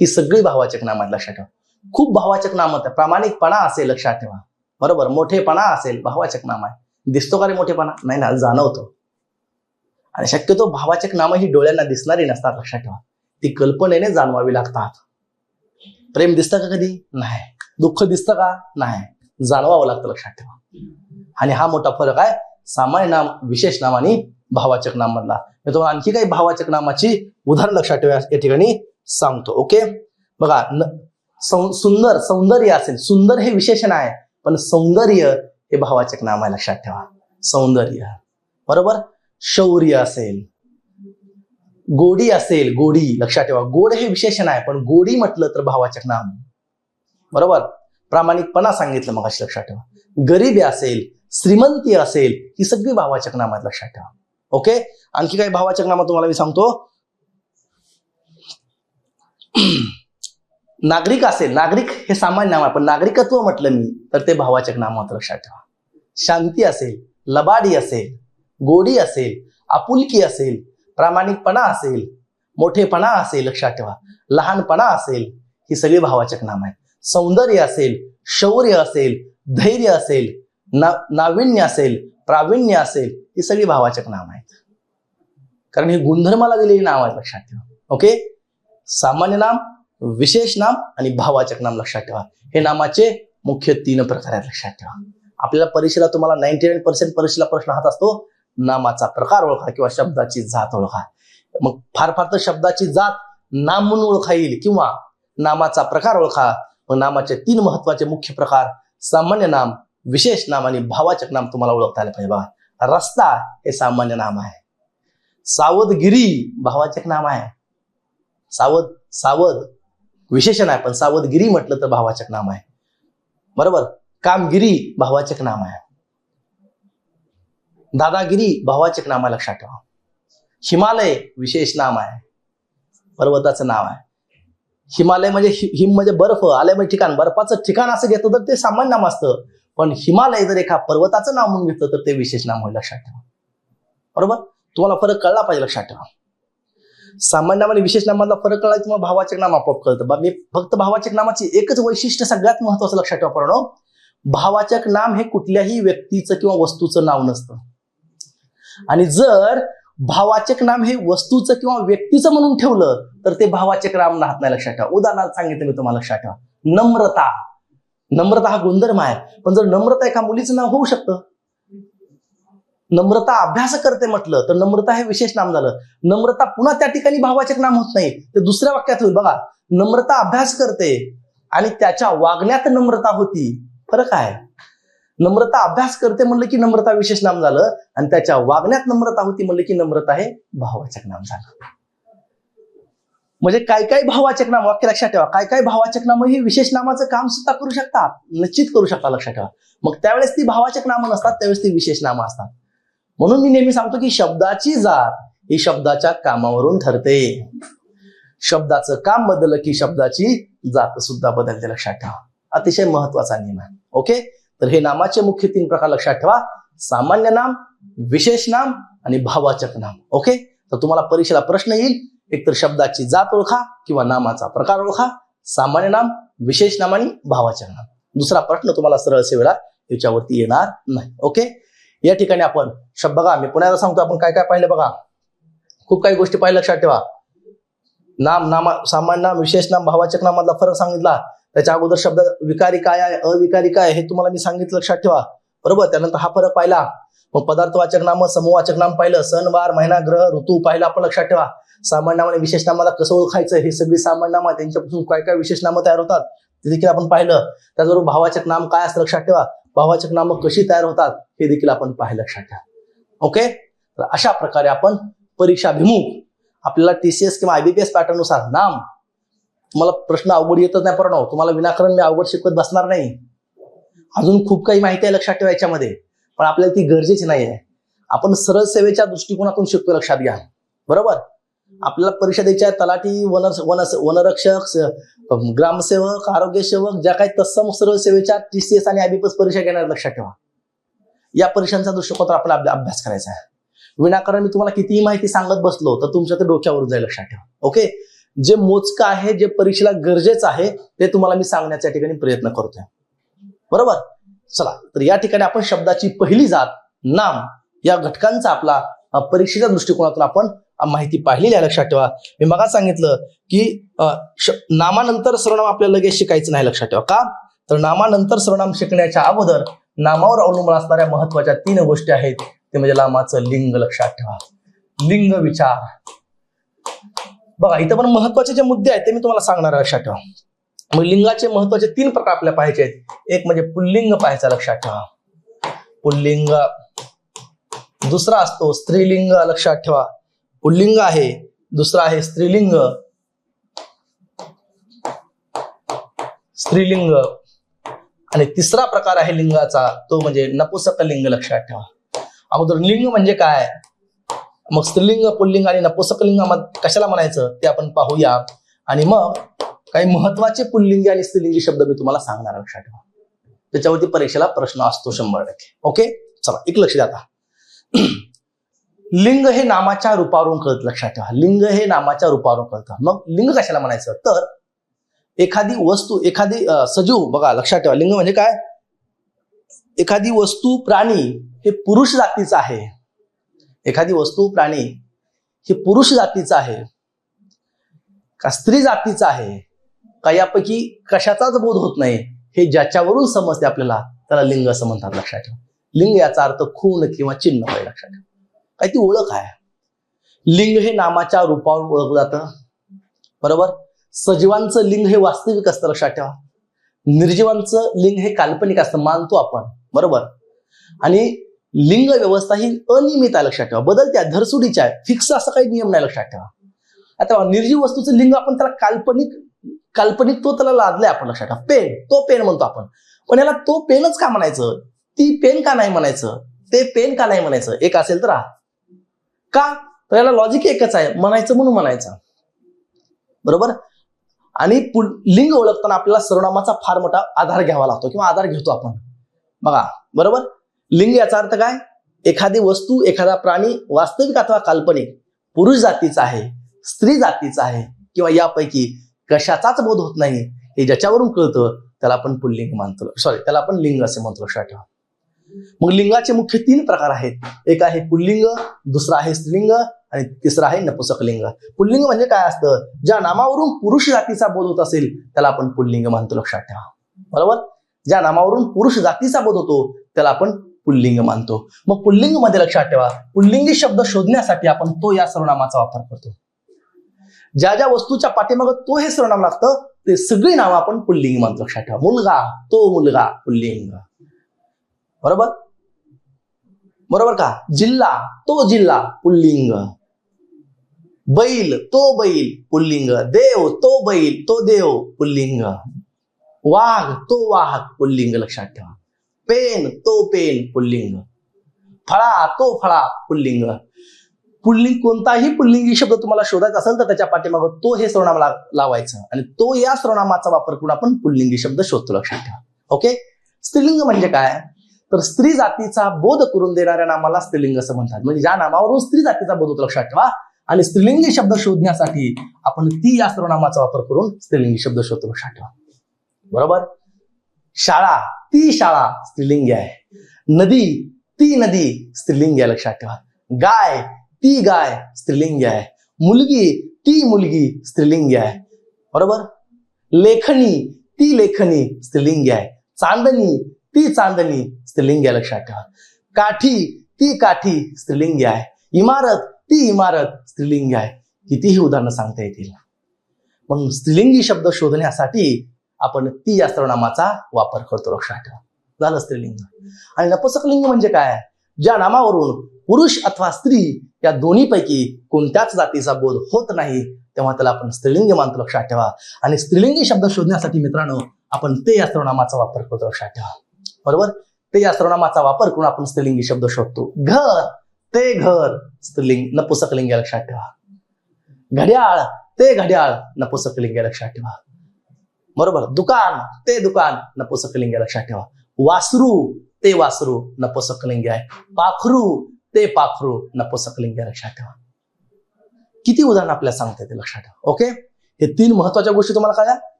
ही सगळी भाववाचक नाम आहेत. लक्षात ठेवा. खूप भाववाचक नाम आहेत. प्रामाणिकपणा असेल, लक्षात ठेवा, बरोबर. मोठेपणा असेल, भाववाचक नाम आहे. दिसतो का रे मोठेपणा? नाही ना, जाणवतो. आणि शक्यतो भाववाचक नाम ही डोळ्यांना दिसणारी नसतात. लक्षात ठेवा, ती कल्पनेने जाणवावी लागतात. प्रेम दिसतं का कधी? नाही. दुःख दिसतं का? नाही. जाणवावं लागतं. लक्षात ठेवा. आणि हा मोठा फरक आहे सामान्य नाम, विशेष नाम आणि भाववाचक नाम मधला. मी तुम्हाला आणखी काही भाववाचक नामाची उदाहरण लक्षात ठेवा या ठिकाणी सांगतो. ओके. बघा, सुंदर, सौंदर्य असेल. सुंदर हे विशेषण आहे, पण सौंदर्य हे भाववाचक नाम आहे. लक्षात ठेवा. सौंदर्य, बरोबर. शौर्य असेल, गोडी असेल, गोडी. लक्षात ठेवा, गोड हे विशेषण आहे, पण गोडी म्हटलं तर भाववाचक नाम, बरोबर. प्रामाणिकपणा सांगितलं मग, अशी लक्षात ठेवा. गरिबी असेल, श्रीमंती असेल, ही सगळी भाववाचक नाम आहेत. लक्षात ठेवा. ओके. आणखी काही भाववाचक नाम तुम्हाला मी सांगतो. नागरिक असेल, नागरिक हे सामान्य नाम आहे, पण नागरिकत्व म्हटलं मी तर ते भाववाचक नाम होतं. लक्षात ठेवा. शांती असेल, लबाडी असेल, गोडी असेल, आपुलकी असेल, प्रामाणिकपणा असेल, मोठेपणा असेल. लक्षात ठेवा. लहानपणा असेल, ही सगळी भाववाचक नाम आहेत. सौंदर्य असेल, शौर्य असेल, धैर्य असेल, नाविन्य असेल, प्रावीण्य असेल, ही सगळी भाववाचक नाम आहेत. कारण हे गुणधर्माला दिलेली नाव आहेत. लक्षात ठेवा. ओके. सामान्य नाम, विशेष नाम आणि भाववाचक नाम. लक्षात ठेवा. हे नामाचे मुख्य 3 प्रकार आहेत. लक्षात ठेवा. आपल्याला परीक्षेला तुम्हाला 99% परीक्षेला प्रश्न हात असतो, नामाचा प्रकार ओळखा किंवा शब्दाची जात ओळखा. मग फार तर शब्दाची जात नाम म्हणून ओळखा येईल किंवा नामाचा प्रकार ओळखा. मग नामाचे 3 महत्वाचे मुख्य प्रकार, सामान्य नाम, विशेष नाम आणि भाववाचक नाम तुम्हाला ओळखता आले पाहिजे. बघा, रस्ता हे सामान्य नाम आहे. सावधगिरी भाववाचक नाम आहे. सावध विशेषण आहे, पण सावधगिरी म्हटलं तर भाववाचक नाम आहे, बरोबर. कामगिरी भाववाचक नाम आहे. दादागिरी भाववाचक नाम आहे. लक्षात ठेवा. हिमालय विशेष नाम आहे, पर्वताचं नाव आहे. हिमालय म्हणजे हिम म्हणजे बर्फ, आलय म्हणजे ठिकाण, बर्फाचं ठिकाण असं घेतलं तर ते सामान्य नाम असतं. पण हिमालय जर एका पर्वताचं नाव म्हणून घेतलं तर ते विशेष नाम होईल. लक्षात ठेवा, बरोबर. तुम्हाला फरक कळला पाहिजे. लक्षात ठेवा. सामान्य नाम आणि विशेष नामाला फरक कळला किंवा भाववाचक नाम आपोआप कळतं. मी फक्त भाववाचक नामाची एकच वैशिष्ट्य सगळ्यात महत्वाचं लक्षात ठेवा. पण भाववाचक नाम हे कुठल्याही व्यक्तीचं किंवा वस्तूचं नाव नसतं. आणि जर भाववाचक नाम हे वस्तूचं किंवा व्यक्तीचं म्हणून ठेवलं तर ते भाववाचक नाम राहत नाही. लक्षात ठेवा. उदाहरणार्थ सांगितलं मी तुम्हाला. लक्षात ठेवा. नम्रता, नम्रता हा गुणधर्म आहे, पण जर नम्रता एका मुलीचं नाव होऊ शकतं. नम्रता अभ्यास करते म्हटलं तर नम्रता हे विशेष नाम झालं. नम्रता पुन्हा त्या ठिकाणी भाववाचक नाम होत नाही, ते दुसऱ्या वाक्यात होईल. बघा, नम्रता अभ्यास करते आणि त्याच्या वागण्यात नम्रता होती, फरक आहे. नम्रता अभ्यास करते म्हणलं की नम्रता विशेष नाम झालं आणि त्याच्या वागण्यात नम्रता होती म्हणलं की नम्रता हे भाववाचक नाम झालं. म्हणजे काय काय भाववाचक नाम, वाक्य लक्षात ठेवा, काय काय भाववाचक नाम हे विशेष नामाचं काम सुद्धा करू शकतात, निश्चित करू शकता, लक्षात ठेवा. मग त्यावेळेस ती भाववाचक नामं नसतात, त्यावेळेस ती विशेष नामं असतात. म्हणून मी नेहमी सांगतो की शब्दाची जात ही शब्दाच्या कामावरून ठरते. शब्दाचं काम बदललं की शब्दाची जात सुद्धा बदलते, लक्षात ठेवा. अतिशय महत्वाचा नियम आहे. ओके, तर हे नामाचे मुख्य 3 प्रकार लक्षात ठेवा: सामान्य नाम, विशेष नाम आणि भाववाचक नाम. ओके, तर तुम्हाला परीक्षेला प्रश्न येईल, एकतर शब्दाची जात ओळखा किंवा नामाचा प्रकार ओळखा, सामान्य नाम, विशेष नाम आणि भाववाचक नाम. दुसरा प्रश्न तुम्हाला सरळ सेवेला याच्यावरती येणार नाही. ओके, या ठिकाणी आपण बघा, मी पुन्हा सांगतो, आपण काय काय पाहिलं बघा, खूप काही गोष्टी पाहिल्या, लक्षात ठेवा. नाम, सामान्य नाम, विशेष नाम, भाववाचक नाम मधला फरक सांगितला. त्याच्या अगोदर शब्द विकारी काय आहे, अविकारी काय हे तुम्हाला मी सांगितलं, लक्षात ठेवा. बरोबर, त्यानंतर हा फरक पाहिला. मग पदार्थवाचक नाम, समूहवाचक नाम पाहिलं, सण, वार, महिना, ग्रह, ऋतू पाहिलं आपण, लक्षात ठेवा. सामान्य नाम आणि विशेष नामाला कसं ओळखायचं, हे सगळी सामान्य नाम, त्यांच्यापासून काय काय विशेष नामं तयार होतात ते देखील आपण पाहिलं. त्याचबरोबर भाववाचक नाम काय असतं, लक्षात ठेवा. भाववाचक नाम कशी तयार होतात हे देखील आपण पाहिलं, लक्षात ठेवा. ओके, तर अशा प्रकारे आपण परीक्षाभिमुख आपल्याला TCS किंवा IBPS पॅटर्न नुसार नाम, तुम्हाला प्रश्न अवघड येतच नाही पडणार, तुम्हाला विनाकारण मी अवघड शिकवत बसणार नाही. अजून खूप काही माहिती आहे, लक्षात ठेवा याच्यामध्ये, पण आपल्याला ती गरजेची नाही आहे. आपण सरळ सेवेच्या दृष्टिकोनातून शिकतो, लक्षात घ्या. बरोबर, आपल्याला परीक्षा द्यायच्या तलाठी, वनरक्षक, ग्रामसेवक, आरोग्य सेवक, ज्या काही तत्सम सरळ सेवेच्या TCS आणि IBPS परीक्षा घेणार, लक्षात ठेवा. या परीक्षांचा दृष्टिकोन आपण अभ्यास करायचा आहे. विनाकारण मी तुम्हाला कितीही माहिती सांगत बसलो तर तुमच्या ते डोक्यावर जाईल, लक्षात ठेवा. ओके, जे मोजकं आहे, जे परीक्षेला गरजेचं आहे ते तुम्हाला मी सांगण्याच्या ठिकाणी प्रयत्न करतोय. बरोबर, चला, तर या ठिकाणी आपण शब्दाची पहिली जात, नाम, या घटकांचा आपला परीक्षेच्या दृष्टिकोनातून आपण माहिती पाहिलेली आहे, लक्षात ठेवा. मी मगाच सांगितलं की नामानंतर सर्वनाम आपल्याला लगेच शिकायचं नाही, लक्षात ठेवा. का, तर नामानंतर सर्वनाम शिकण्याच्या अगोदर नामावर अवलंबून असणाऱ्या महत्वाच्या 3 गोष्टी आहेत, ते म्हणजे नामाचं लिंग, लक्षात ठेवा. लिंग विचार, बघा इथं पण महत्वाचे जे मुद्दे आहेत ते मी तुम्हाला सांगणार आहे, लक्षात ठेवा. मग लिंगाचे महत्वाचे 3 प्रकार आपल्याला पाहायचे आहेत. एक म्हणजे पुल्लिंग पाहायचा, लक्षात ठेवा, पुल्लिंग. दुसरा असतो स्त्रीलिंग, लक्षात ठेवा, पुल्लिंग आहे. दुसरा आहे स्त्रीलिंग, स्त्रीलिंग. आणि तिसरा प्रकार आहे लिंगाचा, तो म्हणजे नपुंसक लिंग, लक्षात ठेवा. अगोदर लिंग म्हणजे काय, मग स्त्रीलिंग, पुल्लिंग आणि नपुंसक लिंग कशाला म्हणायचं ते आपण पाहूया. आणि मग काही महत्वाचे पुल्लिंगी आणि स्त्रीलिंगी शब्द मी तुम्हाला सांगणार, लक्षात ठेवा. त्याच्यावरती परीक्षेला प्रश्न असतो 100%. ओके, चला, एक लक्ष द्या आता. लिंग हे नामाच्या रूपावरून कळतं, लक्षात ठेवा. लिंग हे नामाच्या रूपावरून कळतं. मग लिंग कशाला म्हणायचं, तर एखादी वस्तू, एखादी सजीव, बघा लक्षात ठेवा, लिंग म्हणजे काय, एखादी वस्तू, प्राणी हे पुरुष जातीचं आहे. एखादी वस्तू, प्राणी हे पुरुष जातीचं आहे का स्त्री जातीचं आहे का, यापैकी कशाचाच बोध होत नाही, हे ज्याच्यावरून समजते आपल्याला त्याला लिंग असं म्हणतात, लक्षात ठेवा. लिंग याचा अर्थ खूण किंवा चिन्ह आहे, लक्षात ठेवा. काय ती ओळख आहे. लिंग हे नामाच्या रूपावर ओळखलं जातं. बरोबर, सजीवांचं लिंग हे वास्तविक असतं, लक्षात ठेवा. निर्जीवांचं लिंग हे काल्पनिक असतं, मानतो आपण. बरोबर, आणि लिंग व्यवस्था ही अनियमित आहे, लक्षात ठेवा, बदलत्या, धरसुडीच्या आहे, फिक्स असं काही नियम नाही, लक्षात ठेवा. आता निर्जीव वस्तूचं लिंग आपण त्याला काल्पनिक तो त्याला लादलाय आपण, लक्षात ठेवा. पेन, तो पेन म्हणतो आपण, पण याला तो पेनच का म्हणायचं, ती पेन का नाही म्हणायचं, ते पेन का नाही म्हणायचं, एक असेल तर का, तर याला लॉजिक एकच आहे, म्हणायचं म्हणून म्हणायचं. बरोबर, आणि लिंग ओळखताना आपल्याला सर्वनामाचा फार मोठा आधार घ्यावा लागतो किंवा आधार घेतो आपण. बघा, बरोबर, लिंग याचा अर्थ काय, एखादी वस्तू, एखादा प्राणी वास्तविक अथवा काल्पनिक पुरुष जातीचा आहे, स्त्री जातीचा आहे किंवा यापैकी कशाचाच बोध होत नाही, हे ज्याच्यावरून कळतं त्याला आपण पुल्लिंग मानतो, त्याला आपण लिंग असे म्हणतो, लक्षात ठेवा. मग लिंगाचे मुख्य 3 प्रकार आहेत. एक आहे पुल्लिंग, दुसरा आहे स्त्रीलिंग आणि तिसरा आहे नपुंसक लिंग. पुल्लिंग म्हणजे काय असतं, ज्या नामावरून पुरुष जातीचा बोध होत असेल त्याला आपण पुल्लिंग मानतो, लक्षात ठेवा. बरोबर, ज्या नामावरून पुरुष जातीचा बोध होतो त्याला आपण पुल्लिंग मानतो. मग पुल्लिंग मध्ये लक्षात ठेवा, पुल्लिंगी शब्द शोधण्यासाठी आपण तो या सर्वनामाचा वापर करतो. ज्या ज्या वस्तूच्या पाठीमागे तो हे सर्वनाम लागतं ते सगळी नावं आपण पुल्लिंग मानतो. लक्षात ठेवा, मुलगा तो मुलगा पुल्लिंग. बरोबर बरोबर का? जिल्हा तो जिल्हा पुल्लिंग. बैल तो बैल पुल्लिंग. देव तो बैल तो देव पुल्लिंग. वाघ तो वाघ पुल्लिंग. लक्षात ठेवा. पेन तो पेन पुल्लिंग. फळा तो फळा पुल्लिंग. पुल्लिंग कोणताही पुल्लिंगी शब्द तुम्हाला शोधायचा असेल तर त्याच्या पाठीमागे तो हे सर्वनाम लावायचं आणि तो या सर्वनामाचा वापर करून आपण पुल्लिंगी शब्द शोधतो. लक्षात ठेवा. ओके. स्त्रीलिंग म्हणजे काय तर स्त्री जातीचा बोध करून देणाऱ्या नामाला स्त्रीलिंग असं म्हणतात. म्हणजे ज्या नामावरून स्त्री जातीचा बोध होतो. लक्षात ठेवा. आणि स्त्रीलिंगी शब्द शोधण्यासाठी आपण ती या सर्वनामाचा वापर करून स्त्रीलिंगी शब्द शोधतो. लक्षात ठेवा. बरोबर. शाळा ती शाळा स्त्रीलिंगी आहे. नदी ती नदी स्त्रीलिंगी आहे. लक्षात ठेवा. गाय ती गाय स्त्रीलिंगी आहे. मुलगी ती मुलगी स्त्रीलिंगी आहे. बरोबर. लेखनी ती लेखनी स्त्रीलिंगी आहे. चांदणी ती चांदणी स्त्रीलिंगी आहे. लक्षात ठेवा. काठी ती काठी स्त्रीलिंगी आहे. इमारत ती इमारत स्त्रीलिंगी आहे. कितीही उदाहरणं सांगता येतील. म्हणून स्त्रीलिंगी शब्द शोधण्यासाठी आपण ती या सर्वनामाचा वापर करतो. लक्षात ठेवा. झालं स्त्रीलिंग. आणि नपुंसकलिंग म्हणजे काय? ज्या नामावरून पुरुष अथवा स्त्री या दोन्हीपैकी कोणत्याच जातीचा बोध होत नाही तेव्हा त्याला आपण स्त्रीलिंग मानतो. लक्षात ठेवा. आणि स्त्रीलिंगी शब्द शोधण्यासाठी मित्रांनो आपण ते या सर्वनामाचा वापर करतो. लक्षात ठेवा. बरोबर. ते या सर्वनामाचा वापर करून आपण स्त्रीलिंगी शब्द शोधतो. घर ते घर स्त्रीलिंग नपुंसकलिंग. लक्षात ठेवा. घड्याळ ते घड्याळ नपुंसकलिंग. लक्षात ठेवा. बरोबर. दुकान ते दुकान नपुंसकलिंग. लक्षात ठेवा. वासरू ते वासरू नपुंसकलिंग आहे. पाखरू ते पाखरू नपुंसकलिंग. लक्षात ठेवा. किती उदाहरण आपल्याला सांगता येते. लक्षात ठेवा. ओके. हे तीन महत्वाच्या गोष्टी तुम्हाला कळल्या.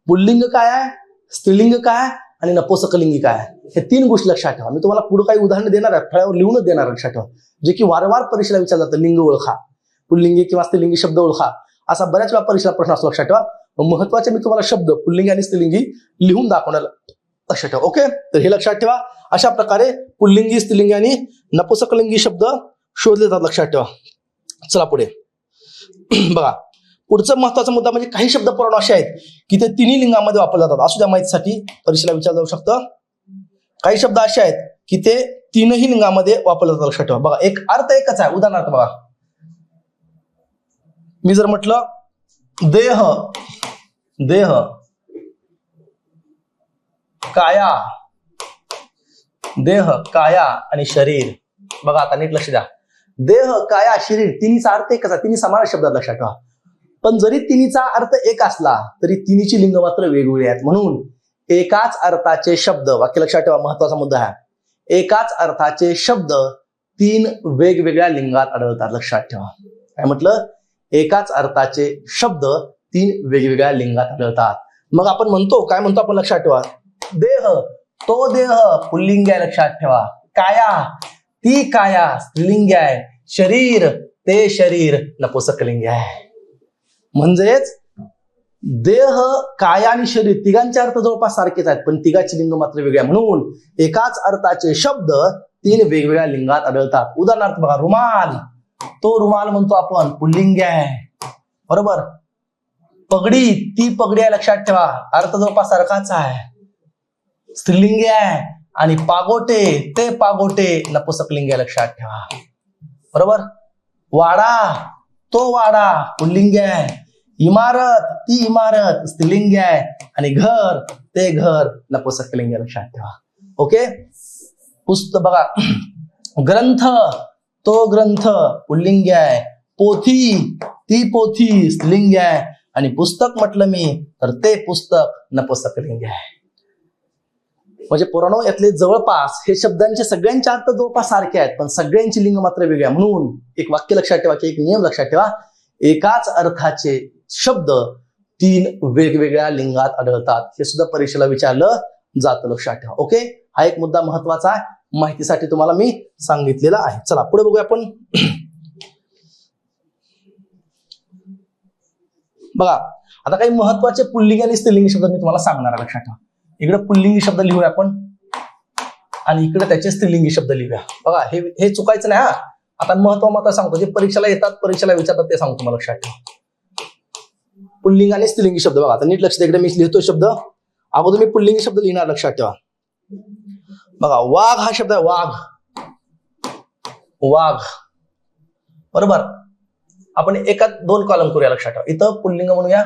पुल्लिंग काय आहे, स्त्रीलिंग काय आणि नपुंसकलिंगी काय आहे, हे तीन गोष्टी लक्षात ठेवा. मी तुम्हाला पुढे काही उदाहरणं देणार आहे, फळ्यावर लिहूनच देणार. लक्षात ठेवा. जे की वारंवार परीक्षेला विचारलं जातं. लिंग ओळखा, पुल्लिंगी किंवा स्त्रीलिंगी शब्द ओळखा, असा बऱ्याच वेळा परीक्षेला प्रश्न असतो. लक्षात ठेवा. महत्वाचे मी तुम्हाला शब्द पुल्लिंगी आणि स्त्रीलिंगी लिहून दाखवणार. लक्षात ठेवा. ओके. तर हे लक्षात ठेवा. अशा प्रकारे पुल्लिंगी, स्त्रीलिंगी आणि नपुंसकलिंगी शब्द शोधले जातात. लक्षात ठेवा. चला पुढे बघा. पुढचा महत्वाचा मुद्दा म्हणजे काही शब्द पुराण असे आहेत की ते तिन्ही लिंगामध्ये वापरले जातात. असू द्या माहितीसाठी परीक्षेला विचारलं जाऊ शकतं. काही शब्द असे आहेत की ते तीनही लिंगामध्ये वापरले जातात. लक्षात ठेवा. बघा, एक अर्थ एकच आहे. उदाहरणार्थ बघा, मी जर म्हटलं देह, देह, काया, देह, काया आणि शरीर. बघा आता नीट लक्ष द्या. देह, काया, शरीर तिन्हीचा अर्थ एकच आहे. तिन्ही समान शब्दात. लक्षात ठेवा. पण जरी तिन्हीचा अर्थ एक असला तरी तिन्हीची लिंग मात्र वेगवेगळी आहेत. म्हणून एकाच अर्थाचे शब्द, वाक्य लक्षात ठेवा, महत्वाचा मुद्दा आहे. एकाच अर्थाचे शब्द तीन वेगवेगळ्या लिंगात आढळतात. लक्षात ठेवा. काय म्हटलं? एकाच अर्थाचे शब्द तीन वेगवेगळ्या लिंगात आढळतात. मग आपण म्हणतो, काय म्हणतो आपण? लक्षात ठेवा. देह तो देह पुल्लिंग आहे. लक्षात ठेवा. काया ती काया स्त्रीलिंग आहे. शरीर ते शरीर नपुंसकलिंग आहे. म्हणजेच देह, काया आणि शरीर तिघांचे अर्थ जवळपास सारखेच आहेत, पण तिघाची लिंग मात्र वेगळ्या. म्हणून एकाच अर्थाचे शब्द तीन वेगवेगळ्या लिंगात आढळतात. उदाहरणार्थ बघा, रुमाल तो रुमाल म्हणतो आपण, पुल्लिंग आहे. बरोबर. पगडी ती पगडी आहे. लक्षात ठेवा. अर्थ जवळपास सारखाच आहे, स्त्रीलिंग आहे. आणि पागोटे ते पागोटे नपुंसकलिंग आहे. लक्षात ठेवा. बरोबर. वाडा तो वाडा पुल्लिंग आहे. इमारत ती इमारत स्त्रीलिंग आहे. आणि घर ते घर नपुंसकलिंग आहे. लक्षात ठेवा. ओके. पुस्तक बघा, ग्रंथ तो ग्रंथ पुल्लिंग आहे. पोथी ती पोथी स्त्रीलिंग आहे. आणि पुस्तक म्हटलं मी तर ते पुस्तक नपुंसकलिंग आहे. म्हणजे पुराणो यातले जवळपास हे शब्दांचे सगळ्यांचे अर्थ जवळपास सारखे आहेत, पण सगळ्यांची लिंग मात्र वेगळी आहे. म्हणून एक वाक्य लक्षात ठेवा की एक नियम लक्षात ठेवा. एकाच अर्थाचे शब्द तीन वेगवेगळ्या लिंगात आढळतात. हे सुद्धा परीक्षेला विचारलं जातं. लक्षात ठेवा. ओके. हा एक मुद्दा महत्वाचा आहे, माहितीसाठी तुम्हाला मी सांगितलेला आहे. चला पुढे बघूया आपण. बघा, आता काही महत्वाचे पुल्लिंगी आणि स्त्रीलिंगी शब्द मी तुम्हाला सांगणार आहे. लक्षात ठेवा. इकडे पुल्लिंगी शब्द लिहूया आपण आणि इकडे त्याचे स्त्रीलिंगी शब्द लिहूया. बघा हे चुकायचं नाही हा. आता महत्व सांगतो, जे परीक्षेला येतात, परीक्षेला विचारतात ते सांगतो मला, लक्षात ठेवा. पुल्लिंग आणि स्त्रीलिंगी शब्द बघा. आता नीट लक्ष द्या. इकडे मी लिहितो शब्द, अगोदर मी पुल्लिंगी शब्द लिहिणार, लक्षात ठेवा. बघा वाघ हा शब्द आहे. वाघ बरोबर. आपण एका 2 कॉलम करूया, लक्षात ठेवा. इथं पुल्लिंग म्हणूया,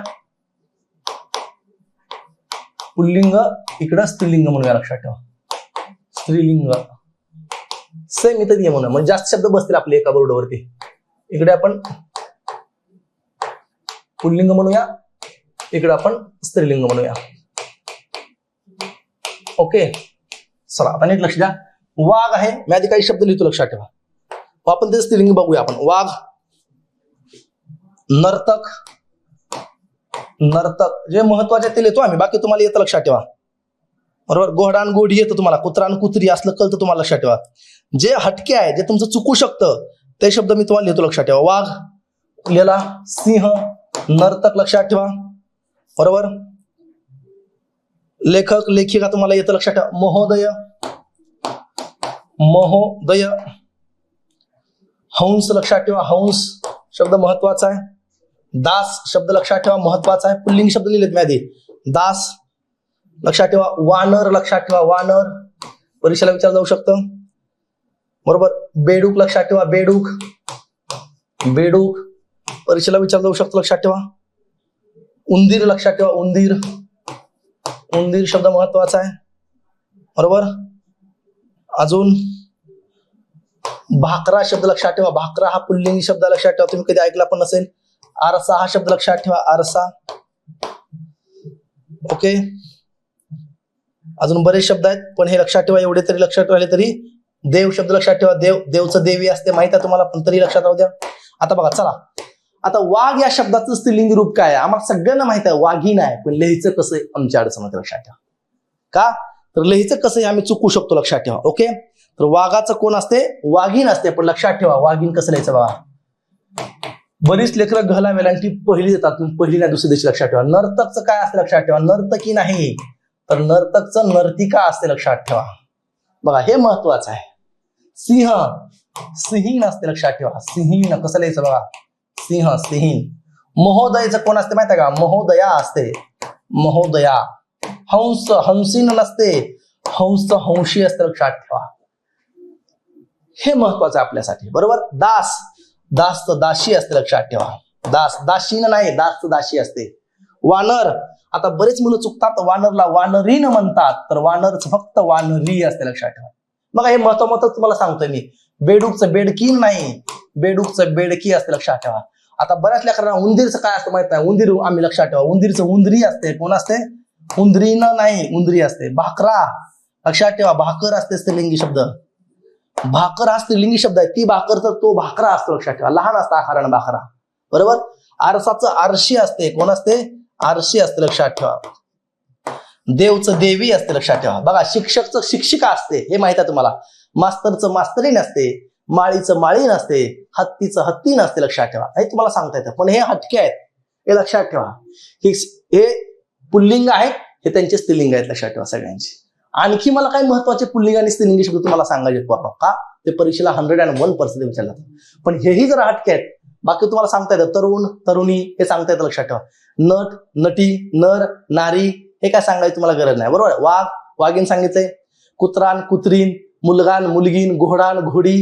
पुल्लिंग, इकडं स्त्रीलिंग म्हणूया, लक्षात ठेवा. स्त्रीलिंग सेम इथं ये म्हणूया, म्हणजे जास्त शब्द बसतील आपले एका बोर्डवरती. इकडे आपण पुल्लिंग म्हणूया, इकडे आपण स्त्रीलिंग म्हणूया. ओके चला आता नीट लक्ष द्या. वाघ आहे, मी आधी काही शब्द लिहितो, लक्षात ठेवा. आपण ते स्त्रीलिंग बघूया आपण. वाघ, नर्तक, जे महत्वाचे ते लिहितो आम्ही, बाकी तुम्हाला येतं, लक्षात ठेवा. बरोबर. घोडा आणि घोडी येतं तुम्हाला, कुत्रा आणि कुत्री असलं कळतं तुम्हाला, लक्षात ठेवा. जे हटके आहे, जे तुमचं चुकू शकतं, ते शब्द मी तुम्हाला लिहितो, लक्षात ठेवा. वाघ लिहिला, सिंह, नर्तक, लक्षात ठेवा. बरोबर. लेखक, लेखिका तुम्हाला येतं, लक्षात ठेवा. महोदय, हंस, लक्षात ठेवा. हंस शब्द महत्वाचा आहे. दास शब्द लक्षात ठेवा, महत्वाचा आहे. पुल्लिंग शब्द लिहिलेत मी आधी. दास लक्षात ठेवा. वानर, लक्षात ठेवा. वानर परीक्षेला विचारलं जाऊ शकतं. बरोबर. बेडूक, लक्षात ठेवा. बेडूक परीक्षेला विचारलं जाऊ शकतं, लक्षात ठेवा. उंदीर, लक्षात ठेवा. उंदीर शब्द महत्वाचा आहे. बरोबर. अजून भाकरा शब्द लक्षात ठेवा. भाकरा हा पुल्लिंगी शब्द, लक्षात ठेवा. तुम्ही कधी ऐकला पण नसेल. आरसा हा शब्द लक्षात ठेवा. आरसा. ओके. अजून बरेच शब्द आहेत, पण हे लक्षात ठेवा. एवढे तरी लक्षात राहिले तरी. देव शब्द लक्षात ठेवा. देवचं देवी असते, माहित आहे तुम्हाला, पण तरी लक्षात राहू द्या. आता बघा चला, आता वाघ या शब्दाचं स्त्रीलिंगी रूप काय आहे आम्हाला सगळ्यांना माहित आहे. वाघीण आहे, पण लिहायचं कसं आमच्या अडचण, लक्षात ठेवा. का तर लिहायचं कसं आम्ही चुकू शकतो, लक्षात ठेवा. ओके. तर वाघाचं कोण असते? वाघीण असते. पण लक्षात ठेवा वाघीण कसं लिहायचं बघा. बरीच लेकरं घला वेलांटी पहिली देतात, पहिली नाही दुसरी दिवशी, लक्षात ठेवा. नर्तकचं काय असते, लक्षात ठेवा. नर्तकी नाही, तर नर्तकचं नर्तिका असते, लक्षात ठेवा. बघा हे महत्वाचं आहे. सिंह, सिंहीण असते, लक्षात ठेवा. सिंहीण कसं लिहायचं बघा. सिंह, सिंहीण. महोदयचं कोण असते माहिती आहे का? महोदया असते. महोदया. हंस, हंसीन नसते, हंस हंशी असते, लक्षात ठेवा. हे महत्वाचं आहे आपल्यासाठी. बरोबर. दास, दास दाशी असते, लक्षात ठेवा. दास, दाशीन नाही, दास दाशी असते. वानर, आता बरेच मुलं चुकतात, वानरला वानरीन म्हणतात, तर वानरच फक्त वानरी असते, लक्षात ठेवा. मग हे महत्वाचं तुम्हाला सांगतोय मी. बेडूकचं बेडकीन नाही, बेडूकचं बेडकी असते, लक्षात ठेवा. आता बऱ्याच लेकरांना उंदीरचं काय असतं माहित नाही. उंदीर आम्ही लक्षात ठेवा. उंदीरचं उंदरी असते. कोण असते? उंदरीन नाही, उंदरी असते. भाकरा, लक्षात ठेवा. भाकर असते स्त्रीलिंगी शब्द. भाकर हा स्त्रीलिंगी शब्द आहे. ती भाकर तर तो भाकरा असतो, लक्षात ठेवा. लहान असता आकारानं भाकरा. बरोबर. आरसाचं आरशी असते. कोण असते? आरशी असते, लक्षात ठेवा. देवचं देवी असते, लक्षात ठेवा. बघा शिक्षकचं शिक्षिका असते, हे माहित आहे तुम्हाला. मास्तरचं मास्तरीन असते. माळीचं माळीन असते. हत्तीचं हत्तीन असते, लक्षात ठेवा. हे तुम्हाला सांगता येतं, पण हे हटके आहेत, हे लक्षात ठेवा. हे पुल्लिंग आहेत, हे त्यांचे स्त्रीलिंग आहेत, लक्षात ठेवा सगळ्यांची. आणखी मला काही महत्वाचे पुल्लिंग आणि स्त्रीलिंगी शब्द तुम्हाला सांगायचे का ते परीक्षेला 101% विचारलं जातं. पण हेही जरा हटके आहेत. बाकी तुम्हाला सांगता येतं. तरुण, तरुणी हे सांगता येतं, लक्षात ठेवा. नट, नटी, नर, नारी हे काय सांगायची तुम्हाला गरज नाही. बरोबर. वाघ, वाघीण सांगितलंय. कुत्रान, कुत्रीन, मुलगान, मुलगीन, घोडान, घोडी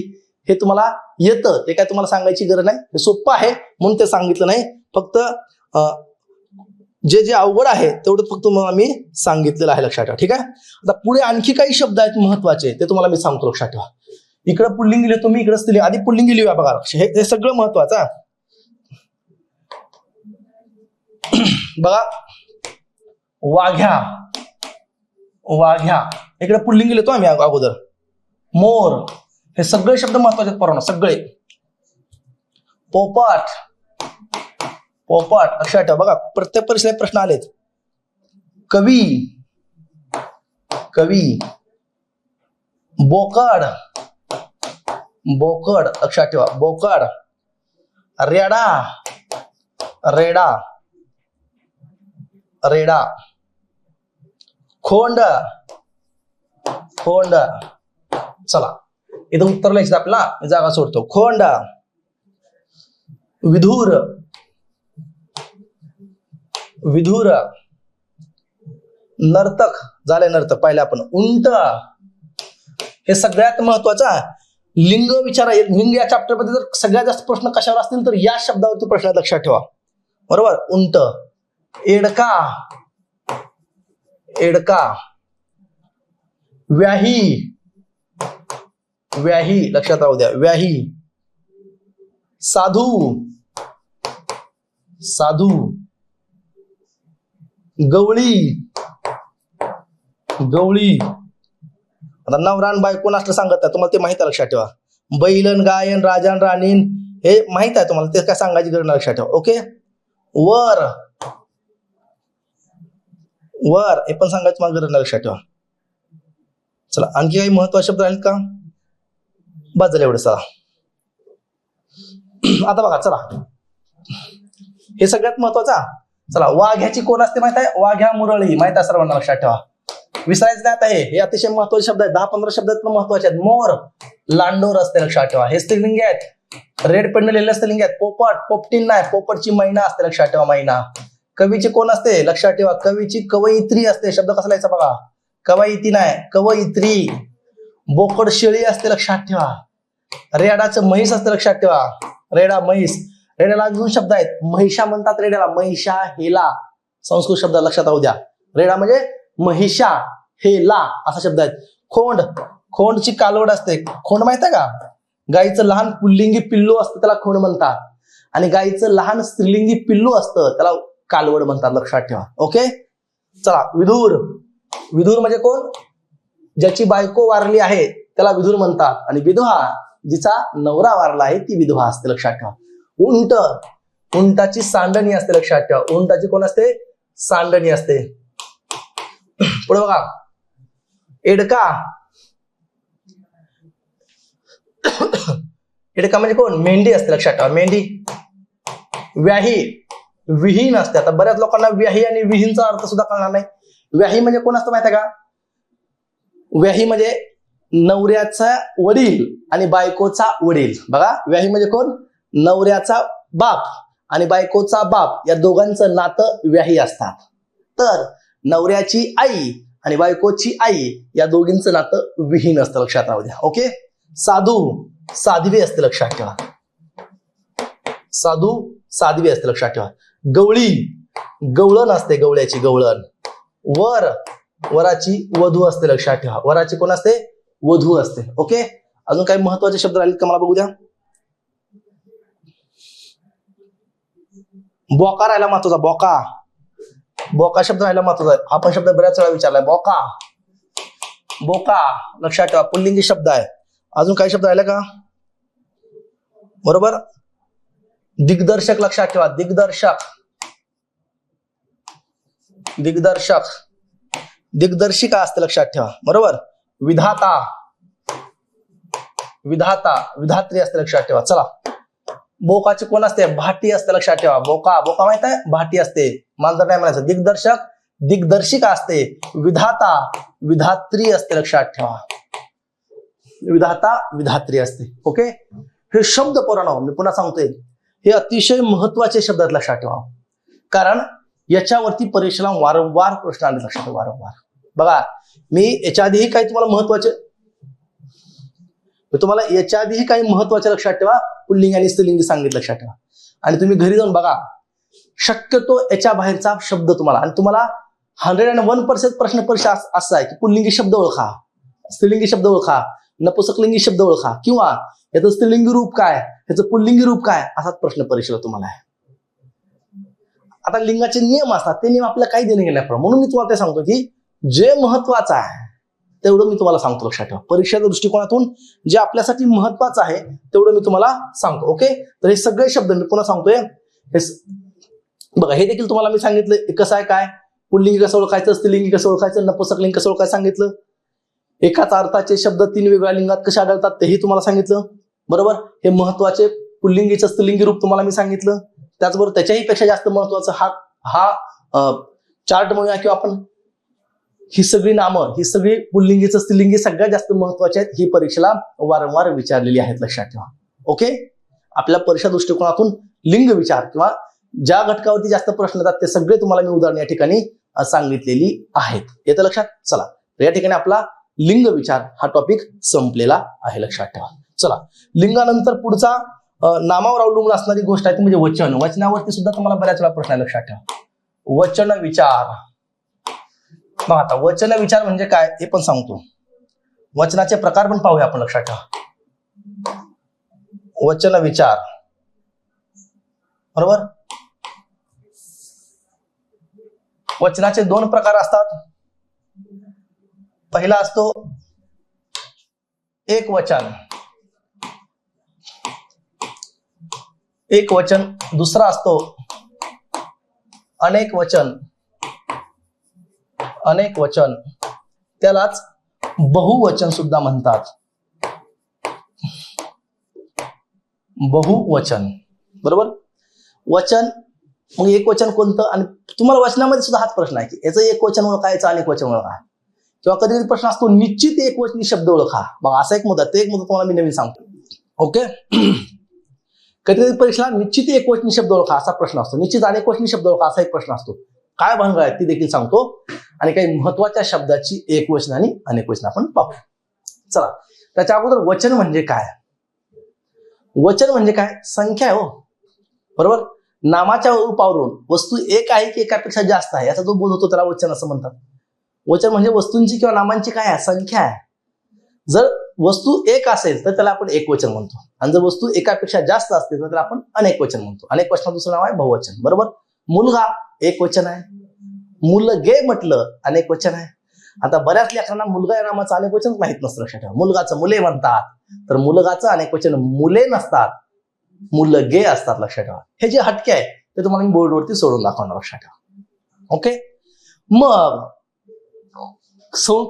हे तुम्हाला येतं, ते काय तुम्हाला सांगायची गरज नाही. हे सोपं आहे म्हणून ते सांगितलं नाही. फक्त जे अवघड आहे तेवढं फक्त आम्ही सांगितलेलं आहे, लक्षात ठेवा. ठीक आहे. आता पुढे आणखी काही शब्द आहेत महत्वाचे, ते तुम्हाला मी सांगतो, लक्षात ठेवा. इकडे पुल्लिंगी लिहितो मी, इकडे स्त्रीलिंग. आधी पुल्लिंगी लिहूया बघा. हे सगळं महत्वाचं बघा. वाघ्या, वाघ्या इकडे पुल्लिंगी लिहितो आम्ही अगोदर. मोर, हे सगळे शब्द महत्वाचे परवाना, सगळे. पोपट, पोपट लक्षात ठेवा. बघा प्रत्येक परीक्षेला प्रश्न आलेत. कवी, कवी. बोकड, बोकड लक्षात ठेवा. बोकड. रेडा, रेडा, रेडा. खोंड, खोंड. चला इथं उत्तर लिहायचं आपल्याला, मी जागा सोडतो. खोंड, विधूर, विधूर, नर्तक झाले, नर्तक पाहिले आपण. उंट, हे सगळ्यात महत्वाचा लिंग विचारा. लिंग या चॅप्टर मध्ये जर सगळ्यात जास्त प्रश्न कशावर असतील तर या शब्दावरती प्रश्न लक्षात ठेवा. बरोबर. उंट. एडका, एडका. व्याही, व्याही लक्षात राहू द्या, व्याही. साधू, साधू. गवळी, गवळी. आता नवरान बायकोन असलं सांगत आहे तुम्हाला, ते माहित आहे, लक्षात ठेवा. बैलन, गायन, राजान, राणीन हे माहित आहे तुम्हाला, ते काय सांगायची गरज नाही, लक्षात ठेवा. ओके. वर, वर हे पण सांगायचं मला गरज नाही, लक्षात ठेवा. चला आणखी काही महत्वाचे शब्द आहेत का? बस झालं एवढं. चला आता बघा, चला हे सगळ्यात महत्वाचा. चला वाघ्याची कोण असते माहित आहे? वाघ्या मुरळी माहित आहे सर्वांना, लक्षात ठेवा. विसरायचं नाही आता. हे अतिशय महत्वाचे शब्द आहेत. 10-15 शब्द आहेत पण महत्वाचे आहेत. मोर, लांडोर असते, लक्षात ठेवा. हे स्त्रीलिंग आहेत. रेड पेन लिहिलेले स्त्रीलिंग आहेत. पोपट, पोपटीन नाही, पोपटची मैना असते, लक्षात ठेवा, मैना. कवीची कोण असते? लक्षात ठेवा, कवीची कवयित्री असते. शब्द कसा लिहायचा बघा, कवयित्री नाही, कवयित्री. बोकड शेळी असते, लक्षात ठेवा. रेडाचं म्हैस असते, लक्षात ठेवा. रेडा, म्हैस. रेड्याला 2 शब्द आहेत. महिषा म्हणतात रेड्याला, महिषा हेला. संस्कृत शब्द लक्षात राहू द्या. रेडा म्हणजे महिषा हेला असा शब्द आहेत. खोंड, खोंडची कालवड असते. खोंड माहित आहे का? गाईचं लहान पुल्लिंगी पिल्लू असतं त्याला खोंड म्हणतात, आणि गाईचं लहान स्त्रीलिंगी पिल्लू असतं त्याला कालवड म्हणतात, लक्षात ठेवा. ओके. चला विधूर. विधूर म्हणजे कोण? ज्याची बायको वारली आहे त्याला विधूर म्हणतात, आणि विधवा जिचा नवरा वारला आहे ती विधवा असते, लक्षात ठेवा. उंट, उंटाची सांडणी असते, लक्षात ठेवा. उंटाची कोण असते? सांडणी असते. पुढे बघा, एडका. एडका म्हणजे कोण? मेंढी असते, लक्षात ठेवा, मेंढी. व्याही, विहीन असते. आता बऱ्याच लोकांना व्याही आणि विहीनचा अर्थ सुद्धा कळणार नाही. व्याही म्हणजे कोण असतं माहिती आहे का? व्याही म्हणजे नवऱ्याचा वडील आणि बायकोचा वडील. बघा, व्याही म्हणजे कोण? नवऱ्याचा बाप आणि बायकोचा बाप या दोघांचं नातं व्याही असतात. तर नवऱ्याची आई आणि बायकोची आई या दोघींचं नातं विहीन असतं, लक्षात राहू द्या. ओके. साधू, साध्वी असते, लक्षात ठेवा. साधू, साध्वी असते, लक्षात ठेवा. गवळी, गवळण असते, गवळ्याची गवळण. वर, वराची वधू असते, लक्षात ठेवा. वराची कोण असते? वधू असते. ओके. अजून काही महत्वाचे शब्द राहिले का मला बघू द्या. बोका राहिला महत्वाचा. बोका, बोका शब्द राहिला महत्वाचा. हा पण शब्द बऱ्याच वेळा विचारलाय. बोका, बोका लक्षात ठेवा, पुल्लिंगी शब्द आहे. अजून काही शब्द राहिले का? बरोबर. दिग्दर्शक लक्षात ठेवा. दिग्दर्शक, दिग्दर्शक. दिग्दर्शिका असते, लक्षात ठेवा. बरोबर. विधाता, विधाता, विधात्री असते, लक्षात ठेवा. चला, बोकाची कोण असते? भाटी असते, लक्षात ठेवा. बोका, बोका माहित आहे? भाटी असते, मांजर नाही म्हणायचं. दिग्दर्शक, दिग्दर्शिका असते. विधाता, विधात्री असते, लक्षात ठेवा. विधाता, विधात्री असते. ओके. हे शब्द पुराण मी पुन्हा सांगतोय, हे अतिशय महत्वाचे शब्द आहेत, लक्षात ठेवा. कारण याच्यावरती परीक्षेला वारंवार प्रश्न आले, लक्षात ठेवा, वारंवार. बघा, मी याच्या आधीही काही तुम्हाला महत्वाचे लक्षात ठेवा, पुल्लिंग आणि स्त्रीलिंगी सांगितलं, लक्षात ठेवा. आणि तुम्ही घरी जाऊन बघा, शक्यतो याच्या बाहेरचा शब्द तुम्हाला, आणि तुम्हाला 101% प्रश्न परीक्षा असा आहे की पुल्लिंगी शब्द ओळखा, स्त्रीलिंगी शब्द ओळखा, नपुंसकलिंगी शब्द ओळखा, किंवा याचं स्त्रीलिंगी रूप काय, याचं पुल्लिंगी रूप काय, असाच प्रश्न परीक्षेला तुम्हाला आहे. आता लिंगाचे नियम असतात, ते नियम आपल्याला काही देणे घेण्याप्रमाणे, म्हणून मी तुम्हाला ते सांगतो की जे महत्वाचं आहे तेवढं मी तुम्हाला सांगतो, लक्षात ठेवा. परीक्षेच्या दृष्टिकोनातून जे आपल्यासाठी महत्वाचं आहे तेवढं मी तुम्हाला सांगतो. ओके. तर हे सगळे शब्द मी पुन्हा सांगतोय. बघा, हे देखील तुम्हाला मी सांगितलं कसं आहे, काय पुल्लिंगी कसं ओळखायचं, स्त्रीलिंगी कसं ओळखायचं, नपुंसकलिंग कसं ओळखायचं सांगितलं. एकाच अर्थाचे शब्द 3 वेगळ्या लिंगात कसे आढळतात तेही तुम्हाला सांगितलं. बरोबर. हे महत्वाचे पुल्लिंगीचं स्त्रीलिंगी रूप तुम्हाला मी सांगितलं. त्याचबरोबर त्याच्याही पेक्षा जास्त महत्वाचं हा चार्ट म्हणूया किंवा आपण ही सगळी नामं, ही सगळी पुल्लिंगीचं स्त्रीलिंगी सगळ्यात जास्त महत्वाची आहेत. ही परीक्षेला वारंवार विचारलेली आहेत, लक्षात ठेवा. ओके. आपल्या परीक्षा दृष्टिकोनातून लिंग विचार किंवा ज्या घटकावरती जास्त प्रश्न येतात ते सगळे तुम्हाला मी उदाहरण या ठिकाणी सांगितलेली आहेत. येतं लक्षात. चला, या ठिकाणी आपला लिंग विचार हा टॉपिक संपलेला आहे, लक्षात ठेवा. चला, लिंगानंतर पुढचा नामावर अवलंबून असणारी गोष्ट आहे ती म्हणजे वचन. वचनावरती सुद्धा तुम्हाला बऱ्याच वेळा प्रश्न आहे, लक्षात ठेवा. वचन विचार. मग आता वचन विचार म्हणजे काय हे पण सांगतो. वचनाचे प्रकार पण पाहूया आपण, लक्षात ठेवा. वचन विचार, बरोबर. वचनाचे दोन प्रकार असतात. पहिला असतो एक वचन. एक वचन. दुसरा असतो अनेक वचन. अनेक वचन, त्यालाच बहुवचन सुद्धा म्हणतात. बहुवचन, बरोबर. वचन मग एक वचन कोणतं, आणि तुम्हाला वचनामध्ये सुद्धा हाच प्रश्न आहे की याचं एक वचन ओळखा, याचं अनेक वचन ओळखा. किंवा कधी कधी प्रश्न असतो निश्चित एक वचनी शब्द ओळखा. मग असा एक मुद्दा, ते एक मुद्दा तुम्हाला मी नवीन सांगतो. ओके. कधी कधी परीक्षेला निश्चित एक वचनी शब्द ओळखा असा प्रश्न असतो, निश्चित अनेक वचनी शब्द ओळखा असा एक प्रश्न असतो. काय भानगड आहे ती देखील सांगतो, आणि काही महत्वाच्या शब्दाची एक वचन आणि अनेक वचन आपण पाहू. चला, त्याच्या अगोदर वचन म्हणजे काय. वचन म्हणजे काय, संख्या आहे, हो, बरोबर. नामाच्या रूपावरून वस्तू एक आहे की एकापेक्षा जास्त आहे याचा जो बोध होतो त्याला वचन असं म्हणतात. वचन म्हणजे वस्तूंची किंवा नामांची काय आहे, संख्या आहे. जर वस्तू एक असेल तर त्याला आपण एक वचन म्हणतो, आणि जर वस्तू एकापेक्षा जास्त असतील तर त्याला आपण अनेक वचन म्हणतो. अनेक वचनाचं दुसरं नाव आहे बहुवचन, बरोबर. मुलगा एक वचन आहे. मुलगे म्हटलं अनेक वचन आहे. आता बऱ्याच लेकरांना मुलगा या नामाचं अनेक वचन माहित नसतं, लक्षात ठेवा. मुलगाचं मुले म्हणतात, तर मुलगाचं अनेक वचन मुले नसतात, मुलगे असतात, लक्षात ठेवा. हे जे हटके आहे ते तुम्हाला मी बोर्डवरती सोडून दाखवणार, लक्षात ठेवा. ओके. मग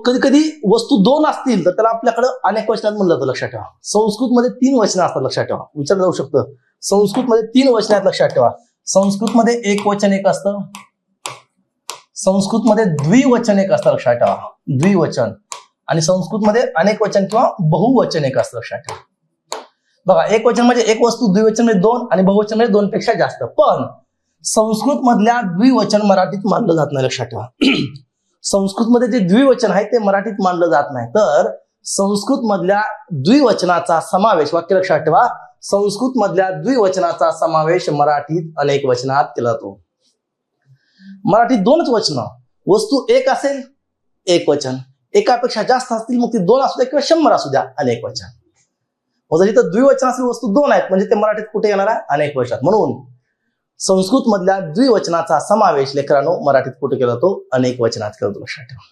कधी कधी वस्तू दोन असतील तर त्याला आपल्याकडे अनेक वचनात म्हणलं जातं, लक्षात ठेवा. संस्कृतमध्ये 3 वचनं असतात, लक्षात ठेवा. विचारलं जाऊ शकतं, संस्कृतमध्ये 3 वचन आहेत, लक्षात ठेवा. संस्कृतमध्ये एक वचन एक असतं, संस्कृतमध्ये द्विवचन एक असतं, लक्षात ठेवा. द्विवचन. आणि संस्कृतमध्ये अनेक वचन किंवा बहुवचन एक असतं, लक्षात ठेवा. बघा, एक वचन म्हणजे एक वस्तू, द्विवचन म्हणजे 2, आणि बहुवचन म्हणजे 2 पेक्षा जास्त. पण संस्कृत मधल्या द्विवचन मराठीत मानलं जात नाही, लक्षात ठेवा. संस्कृतमध्ये जे द्विवचन आहे ते मराठीत मानलं जात नाही, तर संस्कृत मधल्या द्विवचनाचा समावेश, वाक्य लक्षात ठेवा, संस्कृत मधल्या द्विवचनाचा समावेश मराठीत अनेक वचनात केला जातो. मराठीत 2च वचन, वस्तू एक असेल एक वचन, एकापेक्षा जास्त असतील मग ती 2 असू द्या किंवा 100 असू द्या अनेक वचन. जर इथं द्विवचन असेल, वस्तू 2 आहेत म्हणजे ते मराठीत कुठे येणार आहे, अनेक वचनात. म्हणून संस्कृत मधल्या द्विवचनाचा समावेश लेकरांनो मराठीत कुठे केला जातो, अनेक वचनात केला जातो, लक्षात ठेवा.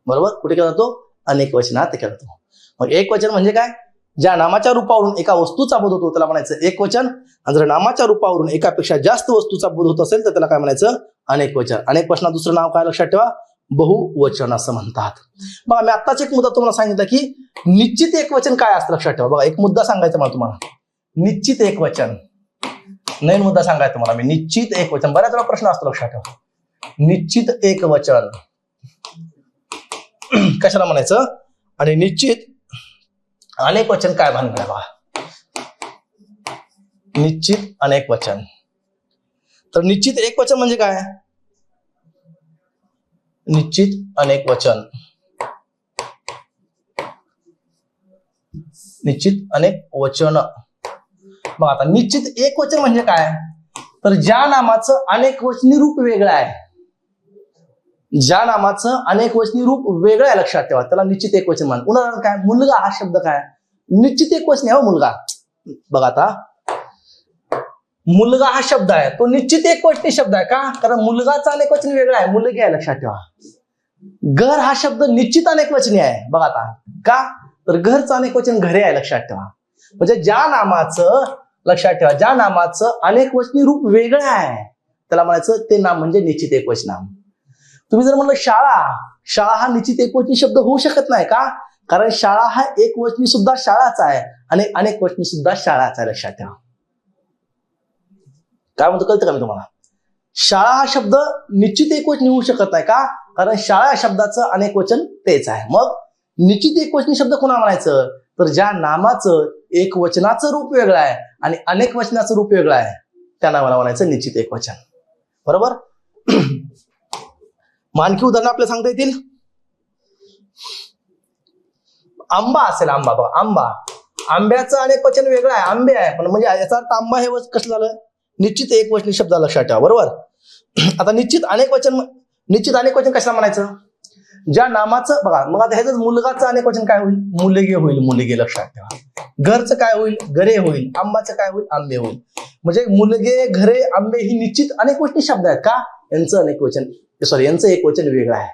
बरोबर. कुठे केला जातो, अनेक वचनात केला जातो. मग एक वचन म्हणजे काय, ज्या नामाच्या रूपावरून एका वस्तूचा बोध होतो त्याला म्हणायचं एक वचन, आणि जर नामाच्या रूपावरून एकापेक्षा जास्त वस्तूचा बोध होत असेल तर त्याला काय म्हणायचं, अनेक वचन. अनेक वचनात दुसरं नाव काय, लक्षात ठेवा, बहुवचन असं म्हणतात. बघा, मी आत्ताच एक मुद्दा तुम्हाला सांगितला की निश्चित एक वचन काय असतं, लक्षात ठेवा. बघा, एक मुद्दा सांगायचा मला तुम्हाला, निश्चित एक वचन. नवीन मुद्दा सांगायचा मला मी, निश्चित एक वचन. बऱ्याच वेळा प्रश्न असतो, लक्षात ठेवा. निश्चित एक वचन कशाला म्हणायचं, आणि निश्चित अनेक वचन काय भानगड आहे बघा. निश्चित अनेक वचन. तर निश्चित एक वचन म्हणजे काय, निश्चित अनेक वचन. निश्चित अनेक वचन. मग आता निश्चित एक वचन म्हणजे काय, तर ज्या नामाचं अनेक वचनी रूप वेगळं आहे, ज्या नामाचं अनेक वचनी रूप वेगळं आहे, लक्षात ठेवा, त्याला निश्चित एक वचन मान. उदाहरण काय, मुलगा हा शब्द काय निश्चित एक वचन आहे, हो मुलगा. बघा, आता मुलगा हा शब्द आहे तो निश्चित एक वचनी शब्द आहे. का, कारण मुलगाचा अनेक वचन वेगळं आहे, मुलगी आहे, लक्षात ठेवा. घर हा शब्द निश्चित अनेक वचनी आहे. बघा आता, का, तर घरचं अनेक वचन घरे आहे, लक्षात ठेवा. म्हणजे ज्या नामाचं, लक्षात ठेवा, ज्या नामाचं अनेक वचनी रूप वेगळं आहे त्याला म्हणायचं ते नाम म्हणजे निश्चित एक वचनाम. तुम्ही जर म्हणलं शाळा, शाळा हा निश्चित एक वचनी शब्द होऊ शकत नाही. का, कारण शाळा हा एक वचनी सुद्धा शाळाच आहे आणि अनेक वचनी सुद्धा शाळाच आहे, लक्षात ठेवा. काय म्हणतो कळतं का मी तुम्हाला. शाळा हा शब्द निश्चित एक वचनी होऊ शकत नाही. का, कारण शाळा या शब्दाचं अनेक वचन तेच आहे. मग निश्चित एकवचनी शब्द कोणा म्हणायचं, तर ज्या नामाचं एक वचनाचं रूप वेगळं आहे आणि अनेक वचनाचं रूप वेगळं आहे त्या नावाला म्हणायचं निश्चित एकवचन. बरोबर. आणखी उदाहरण आपल्याला सांगता येतील. आंबा असेल, आंबा बघा, आंब्याचं अनेक वचन वेगळं आहे, आंबे आहे, पण म्हणजे याचा अर्थ आंबा हे कसं झालं, निश्चित एकवचनी शब्द लक्षात ठेवा. बरोबर. आता निश्चित अनेक वचन कशाला म्हणायचं, ज्या नामाचं बघा, मग आता ह्याच मुलगाचं अनेक वचन काय होईल, मुलगे होईल, मुलगे लक्षात ठेवा. घरचं काय होईल, घरे होईल. आंबाचं काय होईल, आंबे होईल. म्हणजे मुलगे, घरे, आंबे ही निश्चित अनेक वचनी शब्द आहेत का, यांचं एक वचन वेगळं आहे.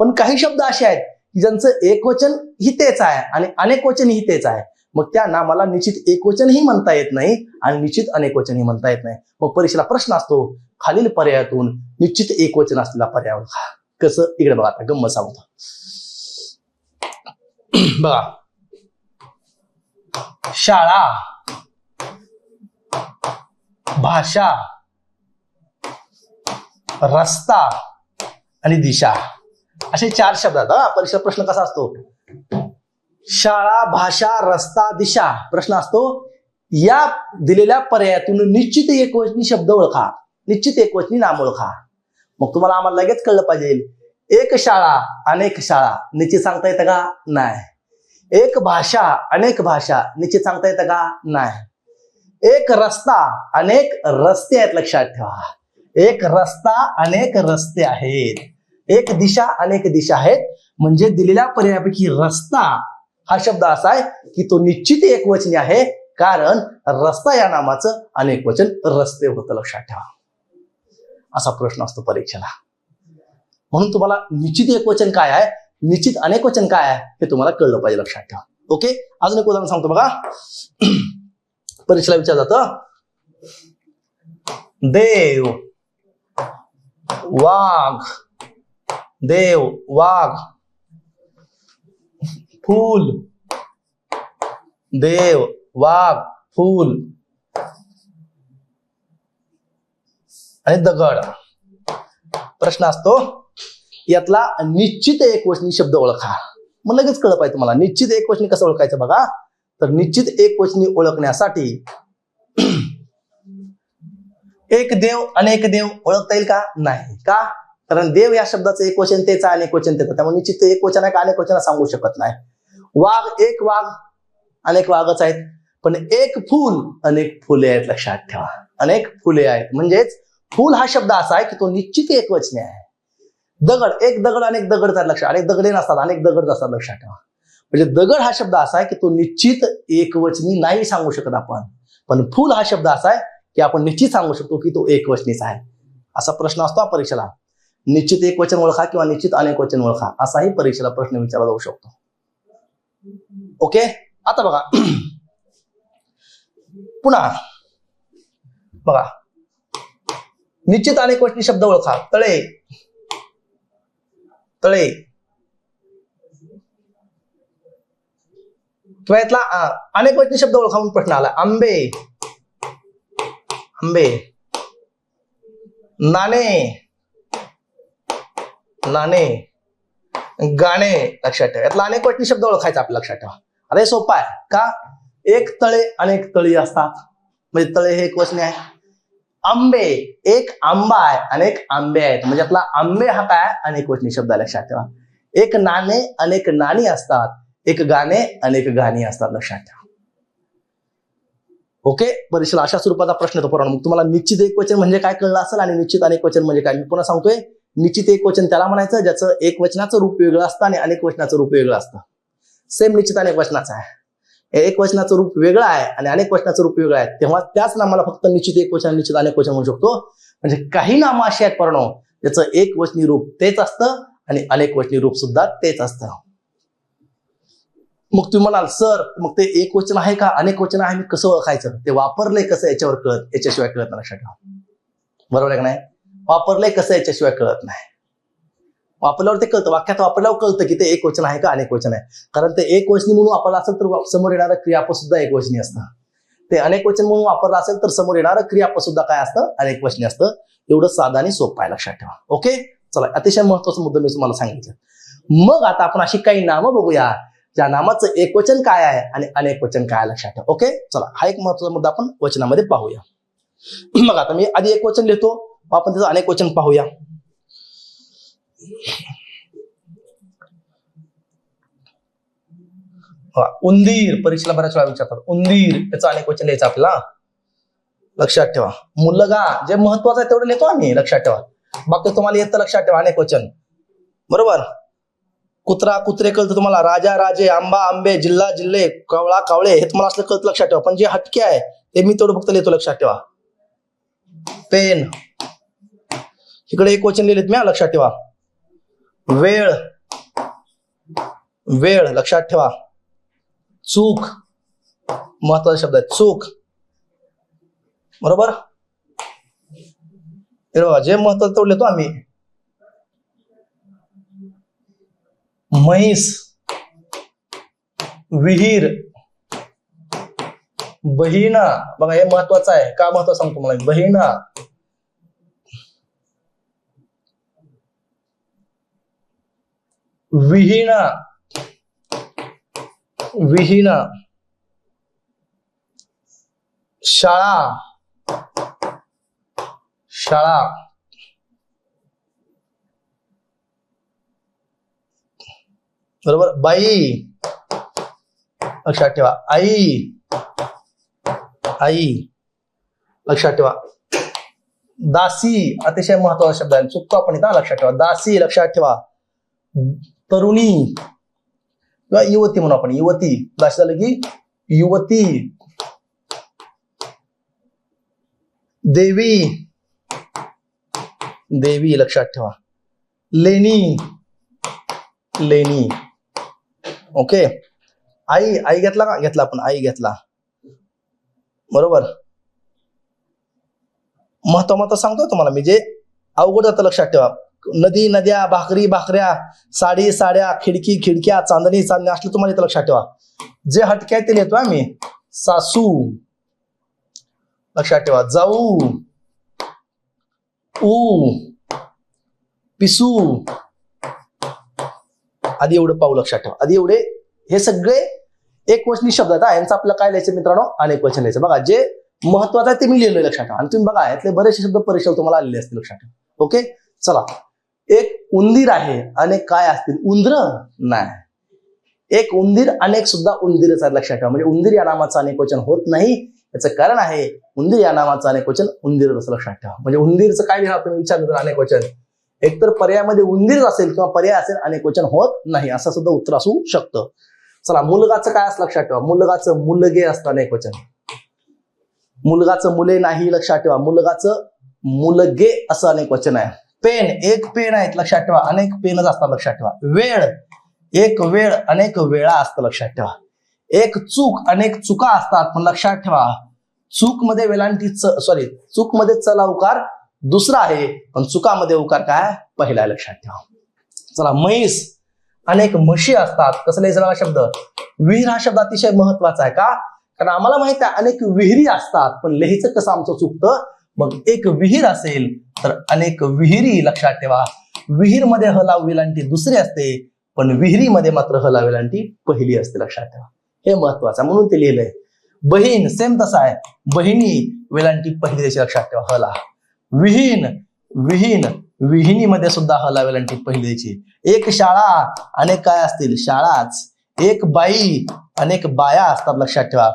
पण काही शब्द असे आहेत की ज्यांचं एक वचन ही तेच आहे आणि अनेक वचन ही तेच आहे. मग त्या नामाला निश्चित एकवचनही म्हणता येत नाही आणि निश्चित अनेकवचनही म्हणता येत नाही. मग परीक्षेला प्रश्न असतो, खालील पर्यायातून निश्चित एकवचन असलेला पर्याय ओळखा. कसं, इकडे बघा, आता गंमत सांगतो. बघा, शाळा, भाषा, रस्ता आणि दिशा असे 4 शब्द आहेत. परीक्षा प्रश्न कसा असतो, शाळा, भाषा, रस्ता, दिशा. प्रश्न असतो या दिलेल्या पर्यायातून निश्चित एकवचनी शब्द ओळखा, निश्चित एकवचनी नाम ओळखा. मग तुम्हाला आम्हाला लगेच कळलं पाहिजे, एक शाळा अनेक शाळा निश्चित सांगता येतं का, नाही. एक भाषा अनेक भाषा निश्चित सांगता येतं का, नाही. एक रस्ता अनेक रस्ते आहेत, लक्षात ठेवा. एक रस्ता अनेक रस्ते आहेत. एक दिशा अनेक दिशा आहेत. म्हणजे दिलेल्या पर्यायापैकी रस्ता हा शब्द असा आहे की तो निश्चित एकवचनी आहे, कारण रस्ता या नामाचं अनेक वचन रस्ते होतं, लक्षात ठेवा. असा प्रश्न असतो परीक्षेला. म्हणून तुम्हाला निश्चित एकवचन काय आहे, निश्चित अनेक वचन काय आहे हे तुम्हाला कळलं पाहिजे, लक्षात ठेवा. ओके. अजून एक उदाहरण सांगतो बघा. परीक्षेला विचारलं जातं, देव, वाघ, देव, वाघ, फूल, देव, वाघ, फूल आणि दगड. प्रश्न असतो यातला निश्चित एकवचनी शब्द ओळखा. मग लगेच कळलं पाहिजे तुम्हाला निश्चित एकवचनी कसं ओळखायचं. बघा, तर निश्चित एकवचनी ओळखण्यासाठी एक देव अनेक देव ओळखता येईल का, नाही. का, कारण देव या शब्दाचं एक वचन तेच आहे, अनेक वचन तेच, त्यामुळे निश्चित एक वचन आहे का अनेक वचन सांगू शकत नाही. वाघ, एक वाघ अनेक वाघच आहेत, पण एक फूल अनेक फुले आहेत, लक्षात ठेवा. अनेक फुले आहेत. म्हणजेच फूल हा शब्द असा आहे की तो निश्चित एकवचनी आहे. दगड, एक दगड अनेक दगड आहेत, लक्षात. अनेक दगडे नसतात, अनेक दगड असतात, लक्षात ठेवा. म्हणजे दगड हा शब्द असा आहे की तो निश्चित एकवचनी नाही सांगू शकत आपण. पण फूल हा शब्द असा आहे की आपण निश्चित सांगू शकतो की तो एकवचनीच आहे. असा प्रश्न असतो परीक्षेला, निश्चित एकवचन ओळखा किंवा निश्चित अनेक वचन ओळखा, असाही परीक्षेला प्रश्न विचारला जाऊ शकतो. ओके. आता बघा, पुन्हा बघा, निश्चित अनेक वचनी शब्द ओळखा. तळे, तळे किंवा यातला अनेक वचनी शब्द ओळखा म्हणून प्रश्न आला. आंबे, आंबे, नाणे, नाणे, गाणे, लक्षात ठेवा. यातला अनेक वचनी शब्द ओळखायचा आपल्या, लक्षात ठेवा. अरे सोपा आहे का, एक तळे अनेक तळी असतात, म्हणजे तळे हे एक वचनी आहे. आंबे, एक आंबा आहे अनेक आंबे आहेत, म्हणजे आपला आंबे हा काय अनेक वचनी शब्द, लक्षात ठेवा. एक नाणे अनेक नाणी असतात, एक गाणे अनेक गाणी असतात, लक्षात ठेवा. ओके. परीक्षेला अशा स्वरूपाचा प्रश्न येतो. मग तुम्हाला निश्चित एकवचन म्हणजे काय कळलं असेल आणि निश्चित अनेक वचन म्हणजे काय. मी पुन्हा सांगतोय, निश्चित एकवचन त्याला म्हणायचं ज्याचं एक वचनाचं रूप वेगळं असतं आणि अनेक वचनाचं रूप वेगळं असतं. सेम निश्चित अनेक वचनाचं आहे. एक वचनाचं रूप वेगळं आहे आणि अनेक वचनाचं रूप वेगळं आहे, तेव्हा त्याच नामाला फक्त निश्चित एक वचन निश्चित अनेक वचन म्हणू शकतो. म्हणजे काही नामं अशी आहेत परणो त्याचं एक वचनी रूप तेच असतं आणि अनेक वचनी रूप सुद्धा तेच असतं. मग तुम्ही म्हणाल सर मग ते एक वचन आहे का अनेक वचन आहे, मी कसं ओळखायचं, ते वापरलंय कसं याच्यावर कळत, याच्याशिवाय कळत नाही, लक्षात ठेवा. बरोबर आहे का नाही. वापरलंय कसं याच्याशिवाय कळत नाही. वापरल्यावर ते कळतं, वाक्यात वापरल्यावर कळतं की ते एक वचन आहे का अनेक वचन आहे. कारण ते एक वचनी म्हणून वापरलं असेल तर समोर येणारं क्रियापद सुद्धा एक वचनी असतं. ते अनेक वचन म्हणून वापरलं असेल तर समोर येणारं क्रियापद सुद्धा काय असतं, अनेक वचनी असतं. एवढं साधं आणि सोपं आहे, लक्षात ठेवा. ओके. चला, अतिशय महत्वाचा मुद्दा मी तुम्हाला सांगितलं. मग आता आपण अशी काही नामं बघूया ज्या नामाचं एकवचन काय आहे आणि अनेक वचन काय आहे, लक्षात ठेवा. ओके, चला, हा एक महत्वाचा मुद्दा आपण वचनामध्ये पाहूया. मग आता मी आधी एक वचन लिहितो, आपण त्याचं अनेक वचन पाहूया. उंदीर, परीक्षेला बऱ्याच वेळा विचारतात. उंदीर, त्याचं अनेक वचन लिहायचं आपल्याला, लक्षात ठेवा. मुलगा, जे महत्वाचं आहे तेवढं लिहितो आम्ही, लक्षात ठेवा. बाकी तुम्हाला येतं, लक्षात ठेवा, अनेक वचन. बरोबर. कुत्रा, कुत्रे कळतं तुम्हाला. राजा, राजे. आंबा, आंबे. जिल्हा, जिल्हे. कवळा, कावळे. हे तुम्हाला असलं कळतं, लक्षात ठेवा. पण जे हटके आहे ते मी तेवढं फक्त लिहितो, लक्षात ठेवा. पेन, इकडे एक वचन लिहिलेत मी, लक्षात ठेवा. वेळ, वेळ, लक्षात ठेवा. चूक, महत्वाचा शब्द आहे, चूक. बरोबर. जे महत्वाचं तेवढं लिहितो आम्ही. म्हैस, विहीर, बहिणा. बघा, हे महत्वाचं आहे. का महत्वाचं सांगतो मला. बहिणा, विहीणा, विहीणा. शाळा, शाळा. बरोबर. बाई, लक्षात ठेवा. आई, आई, लक्षात ठेवा. दासी, अतिशय महत्वाचा शब्द आहे, चुकतो आपण इथं, लक्षात ठेवा. दासी, लक्षात ठेवा. तरुणी किंवा युवती म्हणून आपण, युवती. दासी झालं की युवती. देवी, देवी, लक्षात ठेवा. लेणी, लेणी. ओके. आई, आई घेतला का, घेतला आपण, आई घेतला. बरोबर. महत्व सांगतो तुम्हाला मी, जे अवघड जातं, लक्षात ठेवा. नदी, नद्या. भाकरी, भाकऱ्या. साडी, साड्या. खिडकी, खिडक्या. चांदणी, चांदणी असलं तुम्हाला इथं, लक्षात ठेवा. जे हटके आहे ते लिहितो आम्ही. सासू, लक्षात ठेवा. जाऊ, ऊ, पिसू. आधी एवढं पाहू, लक्षात ठेवा. आधी एवढे, हे सगळे एक वचनी शब्द आहेत. यांचं आपलं काय लिहायचं मित्रांनो, अनेक वचन लिहायचं. बघा, जे महत्वाचं आहे ते मी लिहिलोय, लक्षात ठेवा. आणि तुम्ही बघा, यातले बरेचसे शब्द परीक्षेला तुम्हाला आलेले असतील, लक्षात ठेवा. ओके, चला. एक उंदीर आहे, अनेक काय असतील, उंदर नाही. एक उंदीर, अनेक सुद्धा उंदीरच आहेत, लक्षात ठेवा. म्हणजे उंदीर या नामाचं अनेक वचन होत नाही. याचं कारण आहे, उंदीर या नामाचं अनेक वचन उंदीर असं, लक्षात ठेवा. म्हणजे उंदीरचं काय लिहा तुम्ही विचारलं तर अनेक वचन, एकतर पर्यायामध्ये उंदीर असेल किंवा पर्याय असेल, अनेक वचन होत नाही, असं सुद्धा उत्तर असू शकतं. चला, मुलगाचं काय असं, लक्षात ठेवा. मुलगाचं मुलगे असतं, अनेक वचन. मुलगाचं मुले नाही, लक्षात ठेवा. मुलगाचं मुलगे असं अनेक वचन आहे. पेन, एक पेन आहेत, लक्षात ठेवा. अनेक पेनच असतात, लक्षात ठेवा. वेळ, एक वेळ, अनेक वेळा असतं, लक्षात ठेवा. एक चूक, अनेक चुका असतात, पण लक्षात ठेवा, चूक मध्ये वेलांटी चूक मध्ये चला उकार दुसरा आहे, पण चुकामध्ये उकार काय पहिला आहे, लक्षात ठेवा. चला, म्हैस, अनेक म्हशी असतात. कसं लिहायचं शब्द, विहीर. हा शब्द अतिशय महत्वाचा आहे. का, कारण आम्हाला माहित आहे अनेक विहिरी असतात, पण लिहायचं कसं आमचं चुकतं. मग एक विहीर असेल तर अनेक विहिरी, लक्षात ठेवा. विहीर मध्ये ह लाव वेलांटी दुसरी असते, पण विहिरीमध्ये मात्र ह लाव वेलांटी पहिली असते, लक्षात ठेवा. हे महत्वाचं म्हणून ते लिहिलंय. बहीण, सेम तसा आहे. बहिणी, वेलांटी पहिली द्यायची, लक्षात ठेवा, ह ला. विहीन, विहीन, विहिणीमध्ये सुद्धा ह ला वेलांटी पहिली द्यायची. एक शाळा, अनेक काय असतील, शाळाच. एक बाई, अनेक बाया असतात, लक्षात ठेवा.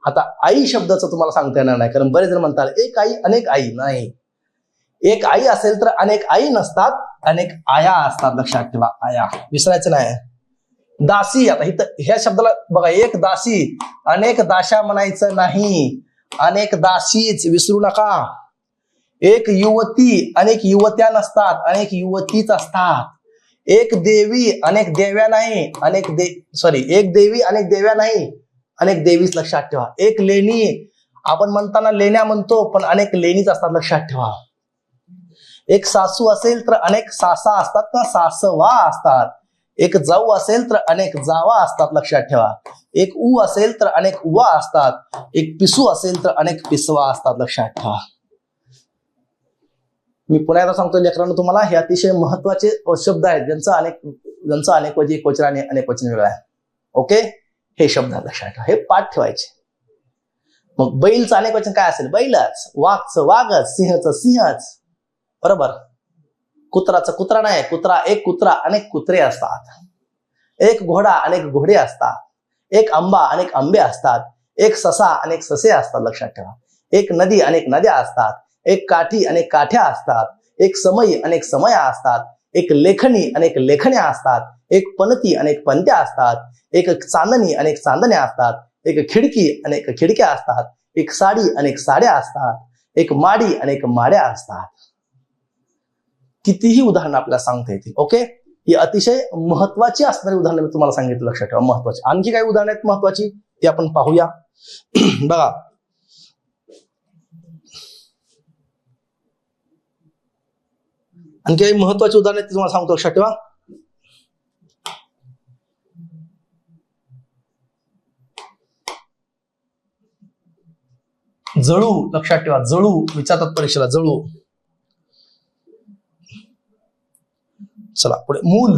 आता आई शब्दाचं तुम्हाला सांगता येणार नाही, कारण बरेच जण म्हणतात एक आई अनेक आई. नाही, एक आई असेल तर अनेक आई नसतात, अनेक आया असतात, लक्षात ठेवा. आया विसरायचं नाही. दासी, आता इथं ह्या शब्दाला बघा, एक दासी, अनेक दाशा म्हणायचं नाही, अनेक दासीच, विसरू नका. एक युवती, अनेक युवत्या नसतात, अनेक युवतीच असतात. एक देवी, अनेक देव्या नाही, एक देवी, अनेक देव्या नाही, अनेक देवीच, लक्षात ठेवा. एक लेणी, आपण म्हणताना लेण्या म्हणतो, पण अनेक लेणीच असतात, लक्षात ठेवा. एक सासू असेल तर अनेक सासा असतात किंवा सासवा असतात. एक जाऊ असेल तर अनेक जावा असतात, लक्षात ठेवा. एक ऊ असेल तर अनेक उवा असतात. एक पिसू असेल तर अनेक पिसवा असतात, लक्षात ठेवा. मी पुन्हा एकदा सांगतो लेकरांनो तुम्हाला, हे अतिशय महत्वाचे शब्द आहेत ज्यांचं अनेकवचन, एकवचन आणि अनेकवचन वेगळं आहे. ओके, हे शब्द लक्षात ठेवा, हे पाठ ठेवायचे. मग बैलचं अनेकवचन काय असेल? बैलच. वाघचं वाघच. सिंहचं सिंहच. बरोबर. कुत्राचं कुत्रा नाही, कुत्रा एक कुत्रा, अनेक कुत्रे असतात. एक घोडा अनेक घोडे असतात. एक आंबा अनेक आंबे असतात. एक ससा अनेक ससे असतात. लक्षात ठेवा. एक नदी अनेक नद्या असतात. एक काठी अनेक काठ्या असतात. एक समयी अनेक समया असतात. एक लेखणी अनेक लेखण्या असतात. एक पणती अनेक पंत्या असतात. एक चांदणी अनेक चांदण्या असतात. एक खिडकी अनेक खिडक्या असतात. एक साडी अनेक साड्या असतात. एक माडी अनेक माड्या असतात. कितीही उदाहरणं आपल्याला सांगता येतील. ओके, ही अतिशय महत्वाची असणारी उदाहरणं मी तुम्हाला सांगितलं. लक्षात ठेवा, महत्वाची. आणखी काही उदाहरणं आहेत महत्वाची, ती आपण पाहूया. बघा, आणखी काही महत्वाची उदाहरणं आहेत ती तुम्हाला सांगतो. लक्षात ठेवा. जळू. लक्षात ठेवा, जळू विचारतात परीक्षेला. जळू. चला पुढे. मूल.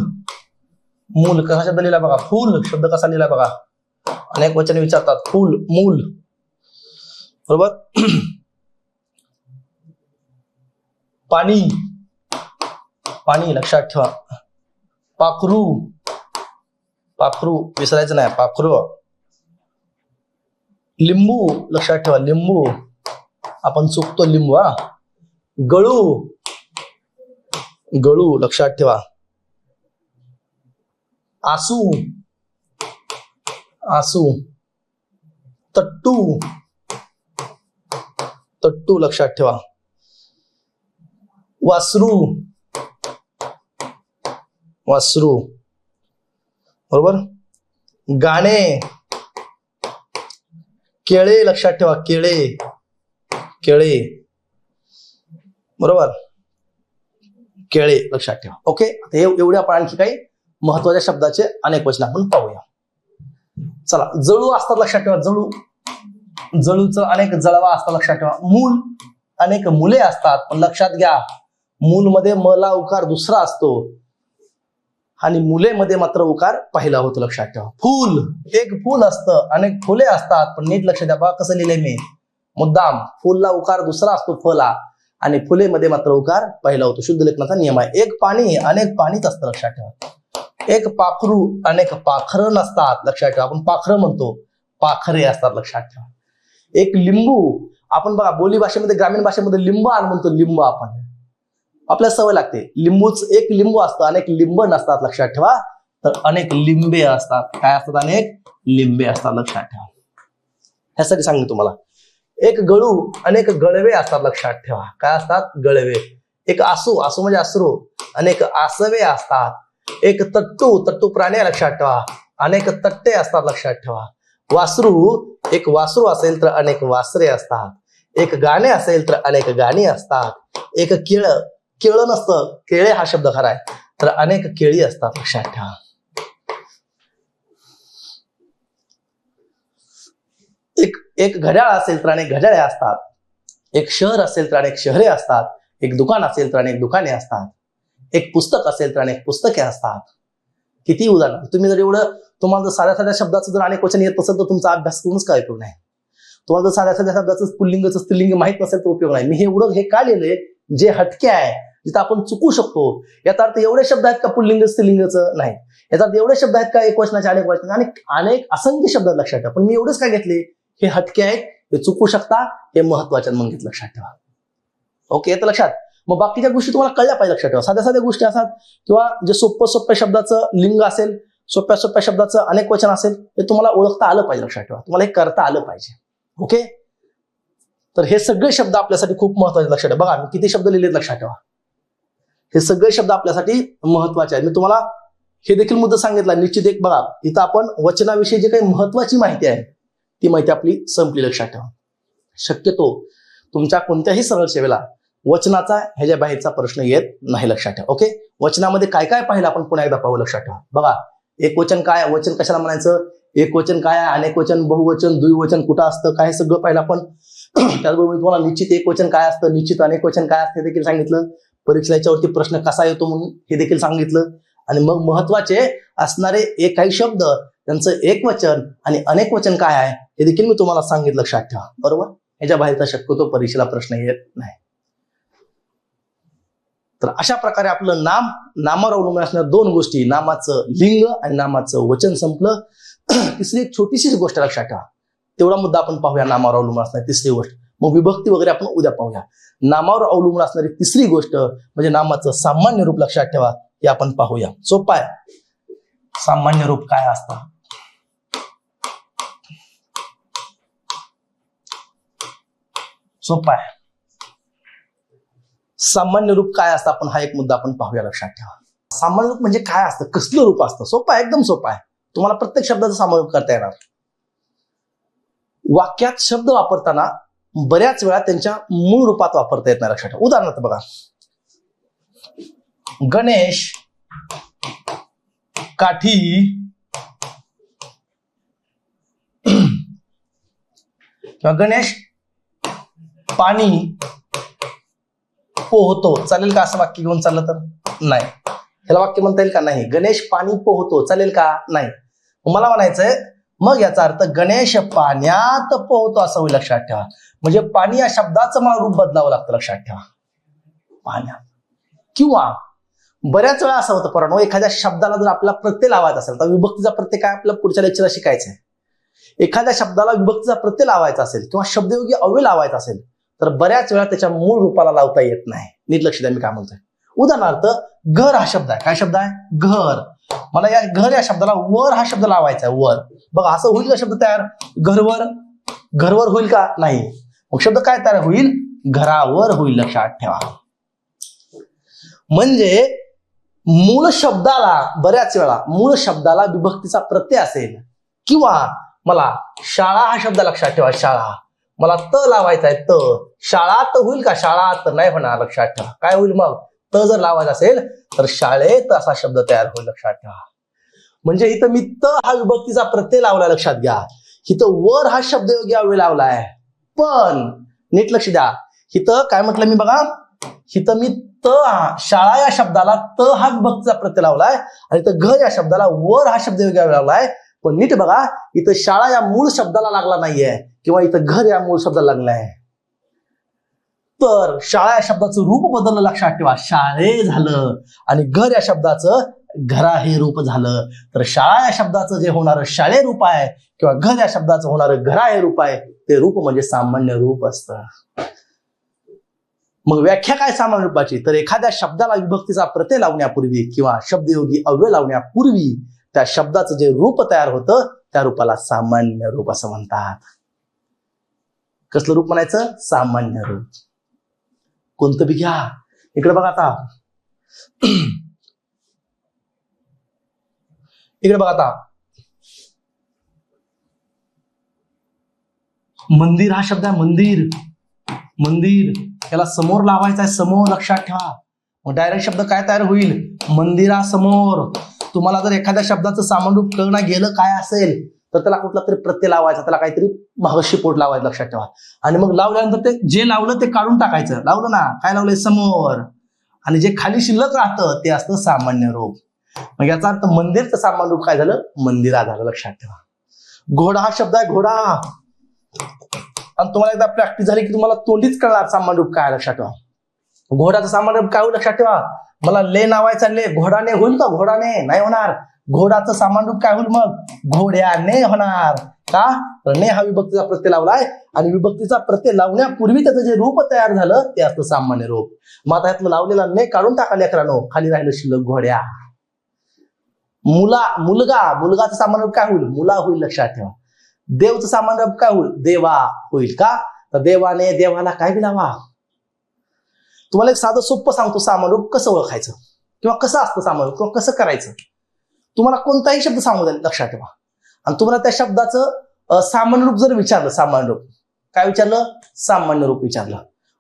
मूल कसा शब्द लिहिला बघा. फूल शब्द कसा लिहिला बघा. अनेक वचन विचारतात. फूल, मूल. बरोबर. पाणी. पाणी लक्षात ठेवा. पाखरू. पाखरू विसरायचं नाही. पाखरू. लिंबू. लक्षात ठेवा, लिंबू. आपण चुकतो लिंबू. गळू. गळू लक्षात ठेवा. आसू. आसू. तट्टू. तट्टू लक्षात ठेवा. वासरू. वासरू. बरोबर. गाणे. केळे लक्षात ठेवा. केळे. केळे. बरोबर. केळे लक्षात ठेवा. ओके, आता एवढे आपण आणखी काही महत्वाच्या शब्दाचे अनेक वचन आपण पाहूया. चला, जळू असतात. लक्षात ठेवा. जळू. जळूचं अनेक जळवा असतात. लक्षात ठेवा. मूल अनेक मुले असतात. पण लक्षात घ्या, मूल मध्ये मला उकार दुसरा असतो आणि मुले मध्ये मात्र उकार पहिला होतो. लक्षात ठेवा. फूल. एक फूल असतं, अनेक फुले असतात. पण नीट लक्षात द्या, बघा कसं लिहिलंय मी. मुद्दाम. फुलला उकार दुसरा असतो फला, आणि फुले मध्ये मात्र उकार पहिला होतो. शुद्ध लेखनाचा नियम आहे. एक पाणी अनेक पाणीच असतं. लक्षात ठेवा. एक पाखरू अनेक पाखरं नसतात. लक्षात ठेवा. आपण पाखरं म्हणतो, पाखरे असतात. लक्षात ठेवा. एक लिंबू. आपण बघा बोली भाषेमध्ये, ग्रामीण भाषेमध्ये लिंब आण म्हणतो. लिंब आपण, आपल्याला सवय लागते. लिंबूच एक लिंबू असतं, अनेक लिंब नसतात. लक्षात ठेवा. तर अनेक लिंबे असतात. काय असतात? अनेक लिंबे असतात. लक्षात ठेवा. ह्यासाठी सांगतो तुम्हाला. एक गळू अनेक गळवे असतात. लक्षात ठेवा. काय असतात? गळवे. एक आसू. आसू म्हणजे अश्रू. अनेक आसवे असतात. एक तट्टू. तट्टू प्राणी. लक्षात ठेवा. अनेक तट्टे असतात. लक्षात ठेवा. वासरू. एक वासरू असेल तर अनेक वासरे असतात. एक गाणे असेल तर अनेक गाणी असतात. एक केळ. केळ नसतं, केळे हा शब्द खरा आहे, तर अनेक केळी असतात. लक्षात ठेवा. एक घड्याळ असेल तर अनेक घड्याळे असतात. एक शहर असेल तर अनेक शहरे असतात. एक दुकान असेल तर अनेक दुकाने असतात. एक पुस्तक असेल तर अनेक पुस्तके असतात. किती उदाहरण. तुम्ही जर एवढं, तुम्हाला जर साध्या साध्या शब्दाचं जर अनेक वचन येत नसेल तर तुमचा अभ्यास करूनच काय उपयोग नाही. तुम्हाला जर साध्या साध्या शब्दाचं पुल्लिंगचं स्त्रीलिंग माहित नसेल तर उपयोग नाही. मी हे का लिहिलंय, जे हटके आहे, जिथं आपण चुकू शकतो. याचा अर्थ एवढे शब्द आहेत का पुल्लिंग स्त्रीलिंगचं? नाही. याचा अर्थ एवढे शब्द आहेत का एक वचनाचे अनेक वचन, आणि अनेक असंख्य शब्द लक्षात ठेवा. पण मी एवढंच काय घेतले, हे हटके आहेत, हे चुकू शकता, हे महत्वाचे म्हणून घेतलं. लक्षात ठेवा. ओके, येतं लक्षात. मग बाकीच्या गोष्टी तुम्हाला कळल्या पाहिजे. लक्षात ठेवा. साध्या साध्या गोष्टी असतात, किंवा जे सोप्या शब्दाचं लिंग असेल, सोप्या शब्दाचं अनेक वचन असेल, हे तुम्हाला ओळखता आलं पाहिजे. लक्षात ठेवा. तुम्हाला हे करता आलं पाहिजे. ओके, तर हे सगळे शब्द आपल्यासाठी खूप महत्वाचे. लक्षात ठेवा. बघा मी किती शब्द लिहिलेत. लक्षात ठेवा. हे सगळे शब्द आपल्यासाठी महत्वाचे आहेत. मी तुम्हाला हे देखील मुद्दा सांगितला. निश्चित एक बघा, इथं आपण वचनाविषयी जे काही महत्वाची माहिती आहे, ती माहिती आपली संपली. लक्षात ठेवा. शक्यतो तुमच्या कोणत्याही सरळ सेवेला वचनाचा ह्याच्या बाहेरचा प्रश्न येत नाही. लक्षात ठेवा. ओके, वचनामध्ये काय काय पाहिलं आपण पुन्हा एकदा पाहू. लक्षात ठेवा. बघा, एक वचन काय, वचन कशाला म्हणायचं, एक वचन काय आहे, अनेक वचन, बहुवचन, द्विवचन कुठं असतं, काय, सगळं पाहिलं आपण. त्याचबरोबर मी तुम्हाला निश्चित एकवचन काय असतं, निश्चित अनेकवचन काय असते देखील सांगितलं. परीक्षेला याच्यावरती प्रश्न कसा येतो म्हणून हे देखील सांगितलं. आणि मग महत्वाचे असणारे काही शब्द, त्यांचं एकवचन आणि अनेकवचन काय आहे हे देखील मी तुम्हाला सांगितलं. लक्षात ठेवा. बरोबर. याच्या बाहेरचा शक्यतो परीक्षेला प्रश्न येत नाही. तर अशा प्रकारे आपलं नामावर अवलंबून असणाऱ्या दोन गोष्टी, नामाचं लिंग आणि नामाचं वचन संपलं. तिसरी एक छोटीशीच गोष्ट लक्षात ठेवा, तेवढा मुद्दा आपण पाहूया. नामावर अवलंबून असणारी तिसरी गोष्ट, मग विभक्ती वगैरे आपण उद्या पाहूया. नामावर अवलंबून असणारी तिसरी गोष्ट म्हणजे नामाचं सामान्य रूप. लक्षात ठेवा, हे आपण पाहूया. सोपं आहे. सामान्य रूप काय असतं? सोपं आहे. सामान्य रूप काय असतं आपण हा एक मुद्दा आपण पाहूया. लक्षात ठेवा. सामान्य रूप म्हणजे काय असतं, कसलं रूप असतं? सोपं आहे, एकदम सोपं आहे. तुम्हाला प्रत्येक शब्दाचं सामान्य रूप करता येणार. वाक्यात शब्द वापरताना बऱ्याच वेळा त्यांच्या मूळ रूपात वापरता येत नाही. लक्षात ठेवा. उदाहरणार्थ बघा, गणेश काठी किंवा गणेश पाणी पोहतो. चालेल का असं वाक्य घेऊन चाललं तर? नाही. ह्याला वाक्य म्हणता येईल का? नाही. गणेश पाणी पोहतो चालेल का? नाही. मला म्हणायचंय मग याचा अर्थ गणेश पाण्यात पोहतो असं होईल. लक्षात ठेवा. म्हणजे पाणी या शब्दाचं मला रूप बदलावं लागतं. लक्षात ठेवा. पाण्यात. किंवा बऱ्याच वेळा असं होतं पोरांनो, एखाद्या शब्दाला जर आपला प्रत्यय लावायचा असेल तर विभक्तीचा प्रत्यय काय आपल्याला पुढच्या लेक्चरला शिकायचं आहे. एखाद्या शब्दाला विभक्तीचा प्रत्यय लावायचा असेल किंवा शब्दयोगी अव्यय लावायचा असेल तर बऱ्याच वेळा त्याच्या मूळ रूपाला लावता येत नाही. नीट लक्ष द्या मी काय म्हणतोय. उदाहरणार्थ, घर हा शब्द आहे. काय शब्द आहे? घर. मला या घर या शब्दाला वर हा शब्द लावायचा आहे. वर. बघा असं होईल का शब्द तयार? घरवर. घरवर होईल का? नाही. मग शब्द काय तयार होईल? घरावर होईल. लक्षात ठेवा. म्हणजे मूळ शब्दाला बऱ्याच वेळा मूळ शब्दाला विभक्तीचा प्रत्यय असेल किंवा मला शाळा हा शब्द लक्षात ठेवा. शाळा मला त लावायचा आहे. त. शाळात होईल का? शाळात नाही होणार. लक्षात ठेवा. काय होईल मग? त जर लावायचा असेल तर शाळेत असा शब्द तयार होईल. लक्षात ठेवा. म्हणजे इथं मी त हा विभक्तीचा प्रत्यय लावलाय. लक्षात घ्या. इथं वर हा शब्दयोगी अव्यय लावलाय. पण नीट लक्ष द्या. इथं काय म्हटलं मी बघा, इथं मी त शाळा या शब्दाला त हा विभक्तीचा प्रत्यय लावलाय आणि इथं घर या शब्दाला वर हा शब्दयोगी अव्यय लावलाय. पण नीट बघा, इथं शाळा या मूळ शब्दाला लागला नाहीये किंवा इथं घर या मूळ शब्दाला लागलाय. तर शाळा या शब्दाचं रूप बदललं. लक्षात ठेवा. शाळे झालं आणि घर या शब्दाचं घरा हे रूप झालं. तर शाळा या शब्दाचं जे होणारं शाळे रूप आहे किंवा घर या शब्दाचं होणारं घरा हे रूप आहे ते रूप म्हणजे सामान्य रूप असतं. मग व्याख्या काय सामान्य रूपाची? तर एखाद्या शब्दाला विभक्तीचा प्रत्यय लावण्यापूर्वी किंवा शब्दयोगी अव्यय लावण्यापूर्वी त्या शब्दाचं जे रूप तयार होतं त्या रूपाला सामान्य रूप असं म्हणतात. कसलं रूप म्हणायचं? सामान्य रूप. कोणतं बी घ्या. इकडे बघा आता. इकडे बघा आता. मंदिर हा शब्द आहे. मंदिर. मंदिर याला समोर लावायचा आहे. समोर. लक्षात ठेवा. मग डायरेक्ट शब्द काय तयार होईल? मंदिरासमोर. तुम्हाला जर एखाद्या शब्दाचं सामान्य रूप कळणं गेलं काय असेल तर त्याला कुठला तरी प्रत्यय लावायचा, त्याला काहीतरी मागशी पोट लावायचं. लक्षात ठेवा. आणि मग लावल्यानंतर ते जे लावलं ते काढून टाकायचं. लावलं ना, काय लावलंय? समोर. आणि जे खाली शिल्लक राहतं ते असतं सामान्य रूप. मग याचा अर्थ मंदिरचं सामान्य रूप काय झालं? मंदिरा झालं. लक्षात ठेवा. घोडा हा शब्द आहे. घोडा. आणि तुम्हाला एकदा प्रॅक्टिस झाली की तुम्हाला तोंडीच कळणार सामान्य रूप काय. लक्षात ठेवा. घोड्याचं सामान्य रूप काय होईल? लक्षात ठेवा. मला ले नावायचा ले. घोडाने होईल का? घोडाने नाही होणार. घोडाचं सामान्य रूप काय होईल मग? घोड्याने होणार. का? तर ने हा विभक्तीचा प्रत्यय लावलाय आणि विभक्तीचा प्रत्यय लावण्यापूर्वी त्याचं जे रूप तयार झालं ते असतं सामान्य रूप. मग आता यातलं लावलेला ने काढून टाका लेकरांनो. खाली राहिलं शिल्लक घोड्या. मुलगा. मुलगाचं सामान्य रूप काय होईल? मुला होईल. लक्षात ठेवा. देवचं सामान्य रूप काय होईल? देवा होईल. का? तर देवाने देवाला काय बी लावा. तुम्हाला एक साधं सोपं सांगतो सामान्य रूप कसं ओळखायचं किंवा कसं असतं सामान्य रूप किंवा कसं करायचं. तुम्हाला कोणताही शब्द सांगू द्या. लक्षात ठेवा. आणि तुम्हाला त्या शब्दाचं सामान्य रूप जर विचारलं, सामान्य रूप काय विचारलं? सामान्य रूप विचारलं.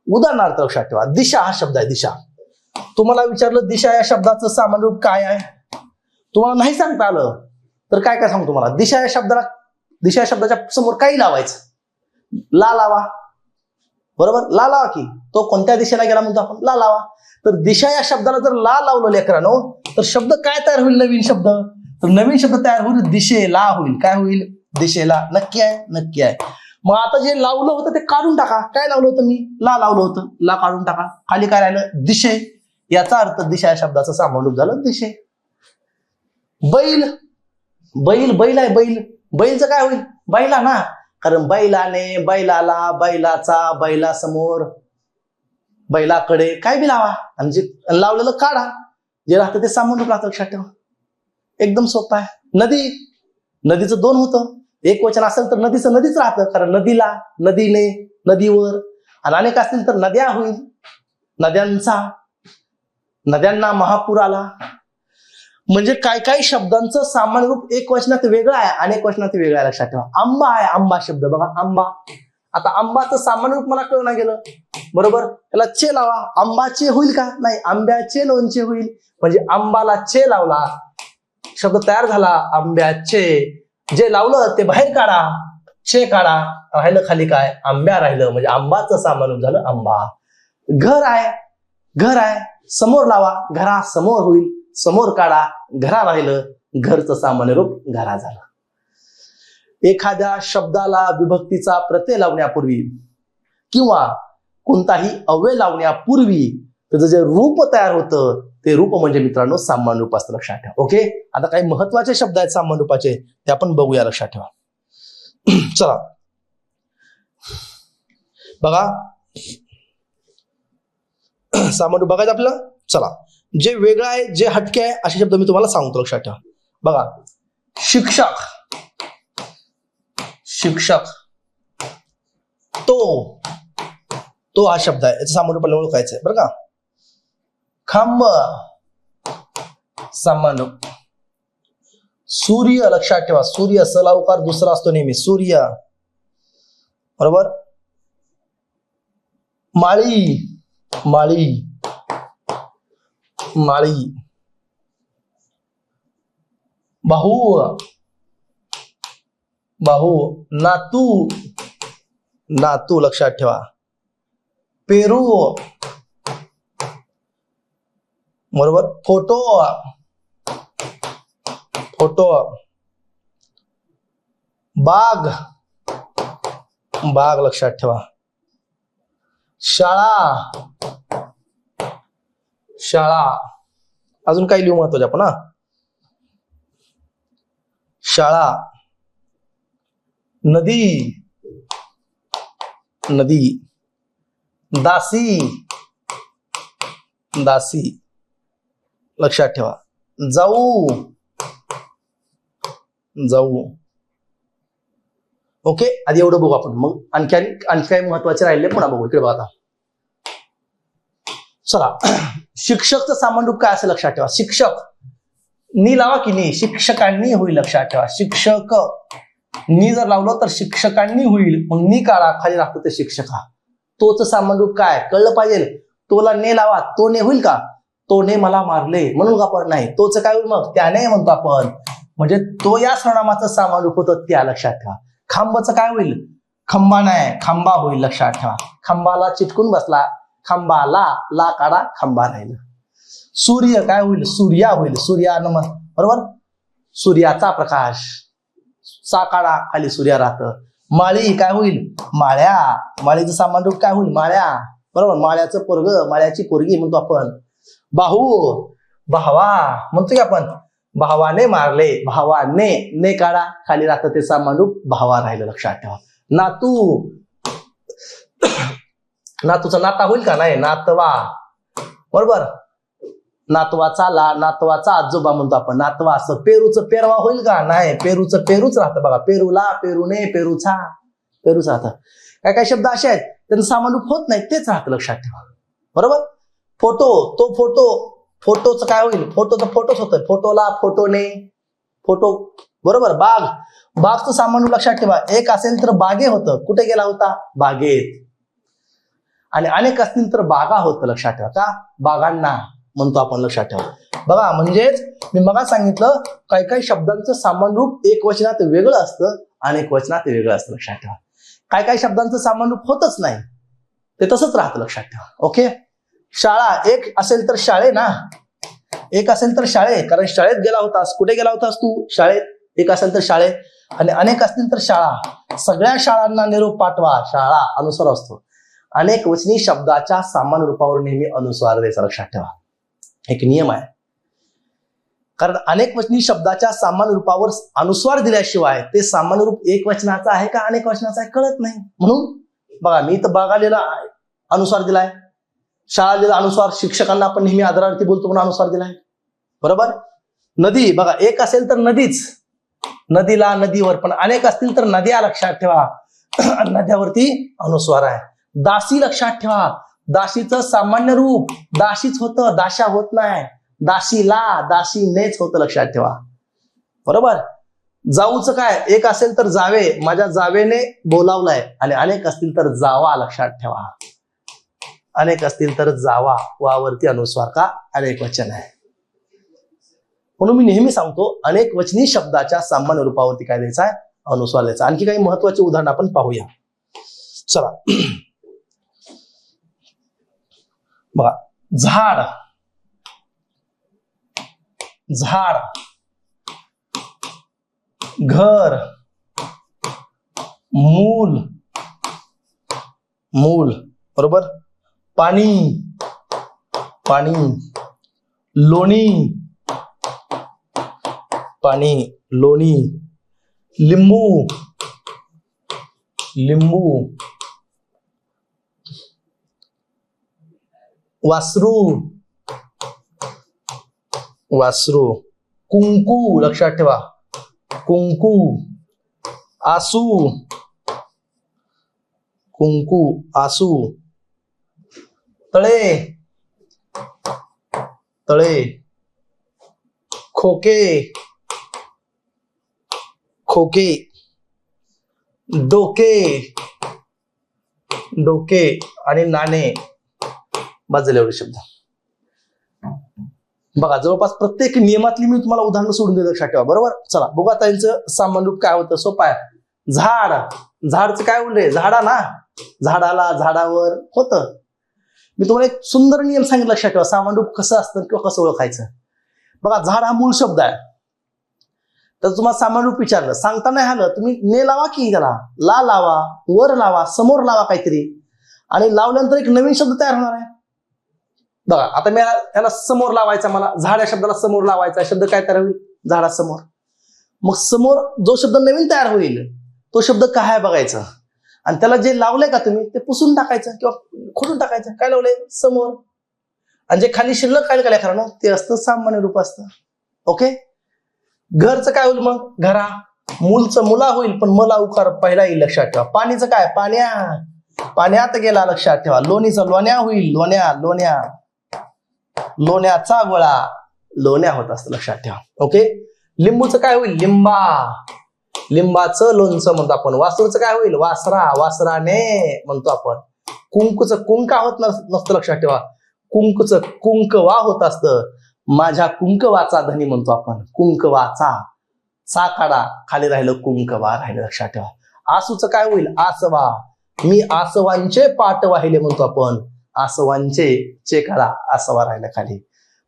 उदाहरणार्थ लक्षात ठेवा. दिशा हा शब्द आहे. दिशा. तुम्हाला विचारलं दिशा या शब्दाचं सामान्य रूप काय आहे, तुम्हाला नाही सांगता आलं तर काय काय सांगू तुम्हाला. दिशा या शब्दाच्या समोर काही लावायचं. ला लावा. बरोबर, ला लावा की. तो कोणत्या दिशेला गेला म्हणतो आपण, ला लावा. तर दिशा या शब्दाला जर ला लावलं लेकरांनो, तर शब्द काय तयार होईल, नवीन शब्द. तर नवीन शब्द तयार होईल दिशेला होईल. काय होईल, दिशेला. नक्की आहे, नक्की आहे. मग आता जे लावलं होतं ते काढून टाका. काय लावलं होतं मी, ला लावलं होतं, ला काढून टाका. खाली काय राहिलं, दिशे. याचा अर्थ दिशा या शब्दाचं सामान्यरूप झालं दिशे. बैल, बैल बैल आहे, बैल. बैलचं काय होईल, बैला ना. कारण बैलाने, बैलाला, बैलाचा, बैलासमोर, बैलाकडे काय बी लावा आणि जे लावलेलं काढा. जे राहतं ते सामान्यरूप राहतं, लक्षात ठेवा. एकदम सोपं आहे. नदी, नदीचं दोन होतं. एक वचन असेल तर नदीचं नदीच राहतं, कारण नदीला, नदीने, नदीवर. आणि अनेक असतील तर नद्या होईल, नद्यांचा, नद्यांना महापूर आला. म्हणजे काय काय शब्दांचं सामान्य रूप एक वचनात वेगळं आहे, अनेक वचनात वेगळं आहे, लक्षात ठेवा. आंबा आहे, आंबा शब्द बघा, आंबा. आता आंबाचं सामान्य रूप मला कळून गेलं, बरोबर. त्याला चे लावा, आंबाचे होईल का, नाही, आंब्याचे लोणचे होईल. म्हणजे आंबाला चे लावला, शब्द तयार झाला, आंब्याचे. जे लावलं ते बाहेर काढा, चे काढा, राहिलं खाली काय, आंब्या राहिलं. म्हणजे आंबाचं सामान्य रूप झालं आंबा. घर आहे, घर आहे, समोर लावा, घरा समोर होईल, समोर काढा, घरा राहिलं, घरचं सामान्य रूप घरा झालं. एखाद्या शब्दाला विभक्तीचा प्रत्यय लावण्यापूर्वी किंवा कोणताही अव्यय लावण्यापूर्वी त्याचं जे रूप तयार होतं ते रूप म्हणजे मित्रांनो सामान्य रूप असतं, लक्षात ठेवा. ओके, आता काही महत्वाचे शब्द आहेत सामान्य रूपाचे, ते आपण बघूया, लक्षात ठेवा. चला बघा, सामान्य रूप बघायचं आपल्याला. चला, जे वेगळं आहे, जे हटके आहे, असे शब्द मी तुम्हाला सांगतो, लक्षात ठेवा. बघा, शिक्षक, शिक्षक, तो हा शब्द आहे, याचं सामान्य रूप ओळखायचं आहे, बरं का. खांब, सामान्य. सूर्य, लक्षात ठेवा, सूर्य सलावकार दुसरा असतो नेहमी, सूर्य, बरोबर. माळी, माळी, माळी. भाऊ, भाऊ. नातू, नातू, लक्षात ठेवा. पेरू, बरोबर. Photo, photo. बाग, बाग, लक्षात ठेवा. शाळा, शाळा. अजून काही लिहू महत्वाचे आपण, हा. शाळा. नदी, नदी. दासी, दासी, लक्षात ठेवा. जाऊ, जाऊ. ओके, आधी एवढं बघू आपण, मग आणखी काही महत्वाचे राहिले पुन्हा बघू. इकडे बघा आता. चला, शिक्षकचं सामान्य रूप काय असेल, लक्षात ठेवा. शिक्षक, नी लावा की नी, शिक्षकांनी होईल, लक्षात ठेवा. शिक्षक, नी जर लावलं तर शिक्षकांनी होईल, मग नी काढा, खाली लागतं ते शिक्षका. तोच सामान्य रूप काय कळलं पाहिजे. तोला ने लावा, तो ने होईल का, तोने मला मारले म्हणून आपण नाही, तोच काय होईल, मग त्याने म्हणतो आपण. म्हणजे तो या सर्वनामाचं सामान्य रूप होतं, त्या लक्षात ठेवा. खांबाचं काय होईल, खंबा नाही, खांबा होईल, लक्षात ठेवा. खांबाला चिटकून बसला, खांबाला, ला काढा, खांबा राहिलं. सूर्य काय होईल, सूर्या होईल, सूर्या नम, बरोबर. सूर्याचा प्रकाश, सा काढा, खाली सूर्या राहतं. माळी काय होईल, माळ्या, माळीचं सामान्य रूप काय होईल, माळ्या, बरोबर. माळ्याचं पोरग, माळ्याची पोरगी म्हणतो आपण. भाऊ, भावा म्हणतो की आपण. भावाने मारले, भावाने, ने काढा, खाली राहतं ते सामान्य रूप भावा राहिलं, लक्षात ठेवा. नातू, नातूचा नाता होईल का, नाही, नातवा, बरोबर. नातवाचा ला, नातवाचा आजोबा म्हणतो आपण, नातवा. असं पेरूचं पेरवा होईल का, नाही, पेरूचं पेरूच राहतं बघा. पेरूला, पेरूने, पेरूचा, पेरूच राहतं. काय काय शब्द असे आहेत त्यांचं सामान्य रूप होत नाही, तेच राहतं, लक्षात ठेवा, बरोबर. फोटो, तो फोटो, फोटोचं काय होईल, फोटोचं फोटोच होतं, फोटोला, फोटोने, फोटो, बरोबर. बाग, बागचं सामान्य लक्षात ठेवा. एक असेल तर बागे होतं, कुठे गेला होता, बागेत. आणि अनेक असतील तर बागा होतं, लक्षात ठेवा. का, बागांना म्हणतो आपण, लक्षात ठेवा. बघा, म्हणजेच मी मग सांगितलं काही काही शब्दांचं सामान्य रूप एक वचनात वेगळं असतं, अनेक वचनात वेगळं असतं, लक्षात ठेवा. काही काही शब्दांचं सामान्य रूप होतच नाही, ते तसंच राहतं, लक्षात ठेवा. ओके. शाळा एक असेल तर शाळे ना, एक असेल तर शाळे, कारण शाळेत गेला होतास. कुठे गेला होतास तू? शाळेत. एक असेल तर शाळे आणि अनेक असतील तर शाळा. सगळ्या शाळांना निरोप पाठवा. शाळा अनुस्वार असतो. अनेक वचनी शब्दाच्या सामान्य रूपावर नेहमी अनुस्वार द्यायचा, लक्षात ठेवा. एक नियम आहे, कारण अनेक वचनी शब्दाच्या सामान्य रूपावर अनुस्वार दिल्याशिवाय ते सामान्य रूप एक वचनाचं आहे का अनेक वचनाचं आहे कळत नाही. म्हणून बघा, मी तर बागालेला अनुस्वार दिलाय, शाळा दिला अनुस्वार, शिक्षकांना आपण नेहमी आदरार्थी बोलतो म्हणून अनुस्वार दिलाय. बरोबर. नदी बघा, एक असेल तर नदीच, नदीला नदीवर, पण अनेक असतील तर नद्या, लक्षात ठेवा. नद्यावरती अनुस्वार आहे. दासी लक्षात ठेवा, दासीचं सामान्य रूप दासीच होतं, दाशा होत नाही. दासीला दासीनेच होतं, लक्षात ठेवा. बरोबर. जाऊचं काय, एक असेल तर जावे, माझ्या जावेने बोलावलंय, आणि अनेक असतील तर जावा, लक्षात ठेवा. अनेक असतील तर जावा, वावरती अनुस्वार का अनेक वचन आहे. म्हणून मी नेहमी सांगतो, अनेक वचनी शब्दाच्या सामान्य रूपावरती काय द्यायचा आहे, अनुस्वार द्यायचा. आणखी काही महत्वाचे उदाहरण आपण पाहूया. चला बघा, झाड, झाड, घर, मूल, मूल, बरोबर. पाणी, पाणी, लोणी, पाणी, लोणी, लिंबू, लिंबू, वासरू, वासरू, कुंकू, लक्षात ठेवा. कुंकू, आसू, कुंकू, आसू, तळे, तळे, खोके, खोके, डोके, डोके आणि नाणे. बाजूला एवढे शब्द. बघा, जवळपास प्रत्येक नियमातली मी तुम्हाला उदाहरण सोडून दिलं, लक्षात ठेवा. बरोबर. चला बघू आता यांचं सामान्य रूप काय होतं. सोपं आहे. झाड, झाडचं काय बोलले, झाडा ना, झाडाला, झाडावर होतं. मी तुम्हाला एक सुंदर नियम सांगितलं, लक्षात ठेवा. सामान्य रूप कसं असतं किंवा कसं ओळखायचं. बघा, झाड हा मूळ शब्द आहे, तर तुम्हाला सामान्य रूप विचारलं, सांगता नाही आलं, तुम्ही ने लावा की त्याला, ला लावा, वर लावा, समोर लावा काहीतरी, आणि लावल्यानंतर एक नवीन शब्द तयार होणार आहे. बघा, आता मी याला समोर लावायचा, मला झाड या शब्दाला समोर लावायचा, शब्द काय तयार होईल, झाडासमोर. मग समोर जो शब्द नवीन तयार होईल तो शब्द काय आहे बघायचं, आणि त्याला जे लावलंय का तुम्ही ते पुसून टाकायचं किंवा खोडून टाकायचं. काय लावलंय, समोर. आणि जे खाली शिल्लक काय काय खरं ते असतं सामान्य रूप असतं. ओके. घरचं काय होईल मग, घरा. मूलचं मुला होईल, पण मला उकार पहिला येईल, लक्षात ठेवा. पाणीचं काय, पाण्या, पाण्यात गेला, लक्षात ठेवा. लोणीचं लोण्या होईल, लोण्या, लोण्या, लोण्याचा गोळा, लोण्या होत असतं, लक्षात ठेवा. ओके. लिंबूचं काय होईल, लिंबा, लिंबाचं लोणचं म्हणतो आपण. वासरूचं काय होईल, वासरा, वासराने म्हणतो आपण. कुंकूचं कुंका होत नसतं, लक्षात ठेवा. कुंकूचं कुंकवा होत असतं. माझ्या कुंकवाचा धनी म्हणतो आपण. कुंकवाचा, चा काढा, खाली राहिलं कुंकवा राहिलं, लक्षात ठेवा. आसूचं काय होईल, आसवा. मी आसवांचे पाठ वाहिले म्हणतो आपण. आसवांचे, चे काढा, आसवा राहिलं खाली.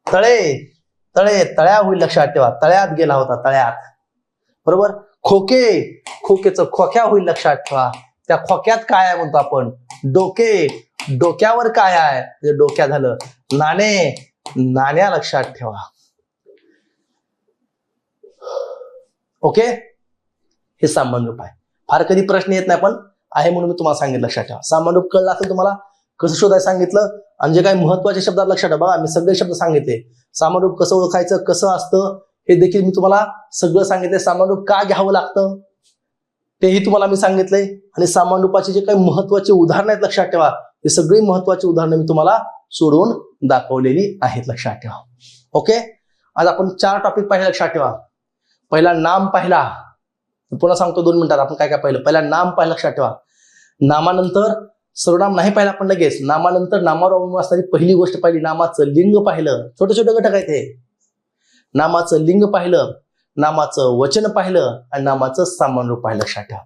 तळे, तळे, तळ्या होईल, लक्षात ठेवा. तळ्यात गेला होता, तळ्यात. बरोबर. खोके, खोकेचं खोक्या होईल, लक्षात ठेवा. त्या खोक्यात काय आहे म्हणतो आपण, डोके, डोक्यावर काय आहे, म्हणजे डोक्या झालं. नाणे, नाण्या, लक्षात ठेवा. ओके. हे सामान्य रूप आहे. फार कधी प्रश्न येत नाही, पण आहे म्हणून मी तुम्हाला सांगितलं, लक्षात ठेवा. सामान्य रूप कळलं असेल तुम्हाला, कसं शोधायला सांगितलं, आणि जे काही महत्वाचे शब्दात लक्षात ठेवा. बघा, मी सगळे शब्द सांगितले. सामान्य रूप कसं ओळखायचं, कसं असतं हे देखील मी तुम्हाला सगळं सांगितलंय. सामान्य रूप का घ्यावं लागतं तेही तुम्हाला मी सांगितलंय. आणि सामान्य रूपाचे जे काही महत्वाचे उदाहरणं आहेत, लक्षात ठेवा. हे सगळी महत्वाची उदाहरणं मी तुम्हाला सोडून दाखवलेली आहेत, लक्षात ठेवा. ओके. आज आपण 4 टॉपिक पाहिले, लक्षात ठेवा. पहिला नाम पाहिला, पुन्हा सांगतो 2 मिनिटात आपण काय काय पाहिलं. पहिला नाम पाहिलं, लक्षात ठेवा. नामानंतर सर्वनाम नाही पाहिलं आपण लगेच. नामानंतर नामावर अवलंबून असणारी पहिली गोष्ट पाहिली, नामाचं लिंग पाहिलं. छोटे छोटे घटक आहेत हे. नामाचं लिंग पाहिलं, नामाचं वचन पाहिलं, आणि नामाचं सामान्य रूप पाहिलं, लक्षात ठेवा.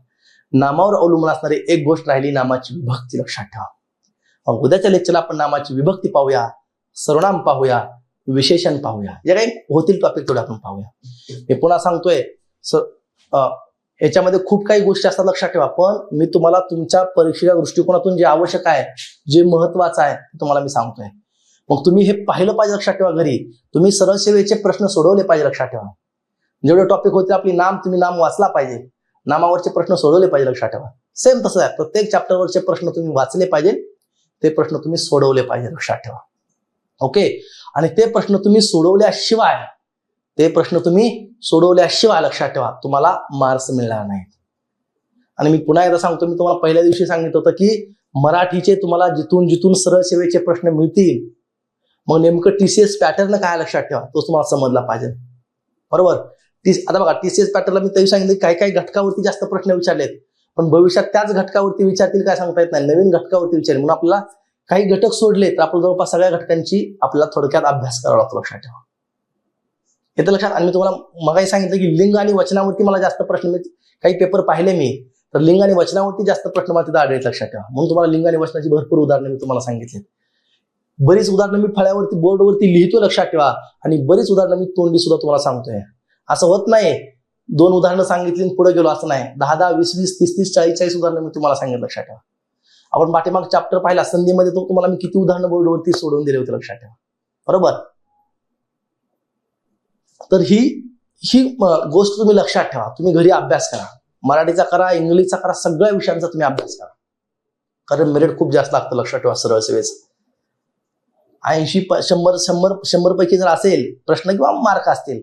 नामावर अवलंबून असणारी एक गोष्ट राहिली, नामाची विभक्ती, लक्षात ठेवा. मग उद्याच्या लेक्चरला आपण नामाची विभक्ती पाहूया, सर्वनाम पाहूया, विशेषण पाहूया, जे काही होतील टॉपिक तेवढे आपण पाहूया. मी पुन्हा सांगतोय याच्यामध्ये खूप काही गोष्टी असतात लक्षात ठेवा, पण मी तुम्हाला तुमच्या परीक्षेच्या दृष्टिकोनातून जे आवश्यक आहे, जे महत्वाचं आहे ते तुम्हाला मी सांगतोय. मग तुम्ही हे पाहिलं पाहिजे लक्षात ठेवा. घरी तुम्ही सरळ सेवेचे प्रश्न सोडवले पाहिजे लक्षात ठेवा. जेवढे टॉपिक होते आपली तुम्ही नाम वाचला पाहिजे, नामावरचे प्रश्न सोडवले पाहिजे लक्षात ठेवा. सेम तसं आहे, प्रत्येक चॅप्टरवरचे प्रश्न तुम्ही वाचले पाहिजे, ते प्रश्न तुम्ही सोडवले पाहिजे लक्षात ठेवा. ओके. आणि ते प्रश्न तुम्ही सोडवल्याशिवाय लक्षात ठेवा तुम्हाला मार्क्स मिळणार नाहीत. आणि मी पुन्हा एकदा सांगतो, मी तुम्हाला पहिल्या दिवशी सांगितलं होतं की मराठीचे तुम्हाला जिथून सरळ सेवेचे प्रश्न मिळतील, मग नेमकं TCS पॅटर्न काय लक्षात ठेवा, तो तुम्हाला समजला पाहिजे. बरोबर. आता बघा, TCS पॅटर्नला मी तरी सांगितलं काही घटकावरती जास्त प्रश्न विचारलेत, पण भविष्यात त्याच घटकावरती विचारतील काय सांगता येत नाही, नवीन घटकावरती विचारतील. म्हणून आपल्याला काही घटक सोडले तर आपण जवळपास सगळ्या घटकांची आपल्याला थोडक्यात अभ्यास करावा लागतो लक्षात ठेवा. येतं लक्षात. आणि मी तुम्हाला मगाही सांगितलं की लिंग आणि वचनावरती मला जास्त प्रश्न, काही पेपर पाहिले मी, तर लिंग आणि वचनावरती जास्त प्रश्न मला तिथं आढळले लक्षात ठेवा. म्हणून तुम्हाला लिंग आणि वचनाची भरपूर उदाहरणं मी तुम्हाला सांगितली. बरीच उदाहरणं मी फळ्यावरती बोर्डवरती लिहितो लक्षात ठेवा, आणि बरीच उदाहरणं मी तोंडी सुद्धा तुम्हाला सांगतोय. असं होत नाही 2 उदाहरणं सांगितली पुढे गेलो असं नाही. 10, 20, 30, 40 उदाहरणं मी तुम्हाला सांगितलं लक्षात ठेवा. आपण पाठीमाग चॅप्टर पाहिला संधीमध्ये, तो तुम्हाला मी किती उदाहरणं बोर्डवरती सोडून दिले होते लक्षात ठेवा. बरोबर. तर ही गोष्ट तुम्ही लक्षात ठेवा. तुम्ही घरी अभ्यास करा, मराठीचा करा, इंग्लिशचा करा, सगळ्या विषयांचा तुम्ही अभ्यास करा, कारण मेरिट खूप जास्त लागतं लक्षात ठेवा सरळ सेवेचं. 80, 100 पैकी जर असेल प्रश्न किंवा मार्क असतील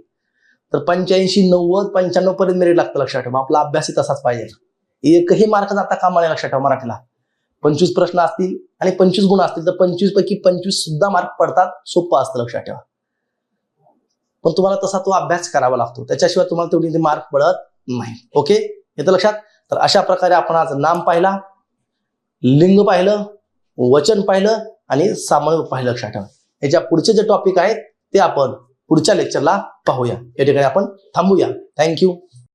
तर 85, 90, 95 पर्यंत मेरिट लागतं लक्षात ठेवा. आपला अभ्यासही तसाच पाहिजे. एकही मार्क जाता कामा नये लक्षात ठेवा. मराठीला 25 प्रश्न असतील आणि 25 गुण असतील तर 25 पैकी 25 सुद्धा मार्क पडतात. सोपं असतं लक्षात ठेवा. पण तुम्हाला तसा तो अभ्यास करावा लागतो, त्याच्याशिवाय तुम्हाला तेवढी मार्क पडत नाही. ओके, येतं लक्षात. तर अशा प्रकारे आपण आज नाम पाहिला, लिंग पाहिलं, वचन पाहिलं आणि सामान्य पाहिलं लक्षात ठेवा. याच्या पुढचे जे टॉपिक आहेत ते आपण पुढच्या लेक्चरला पाहूया. या ठिकाणी आपण थांबूया. थँक्यू.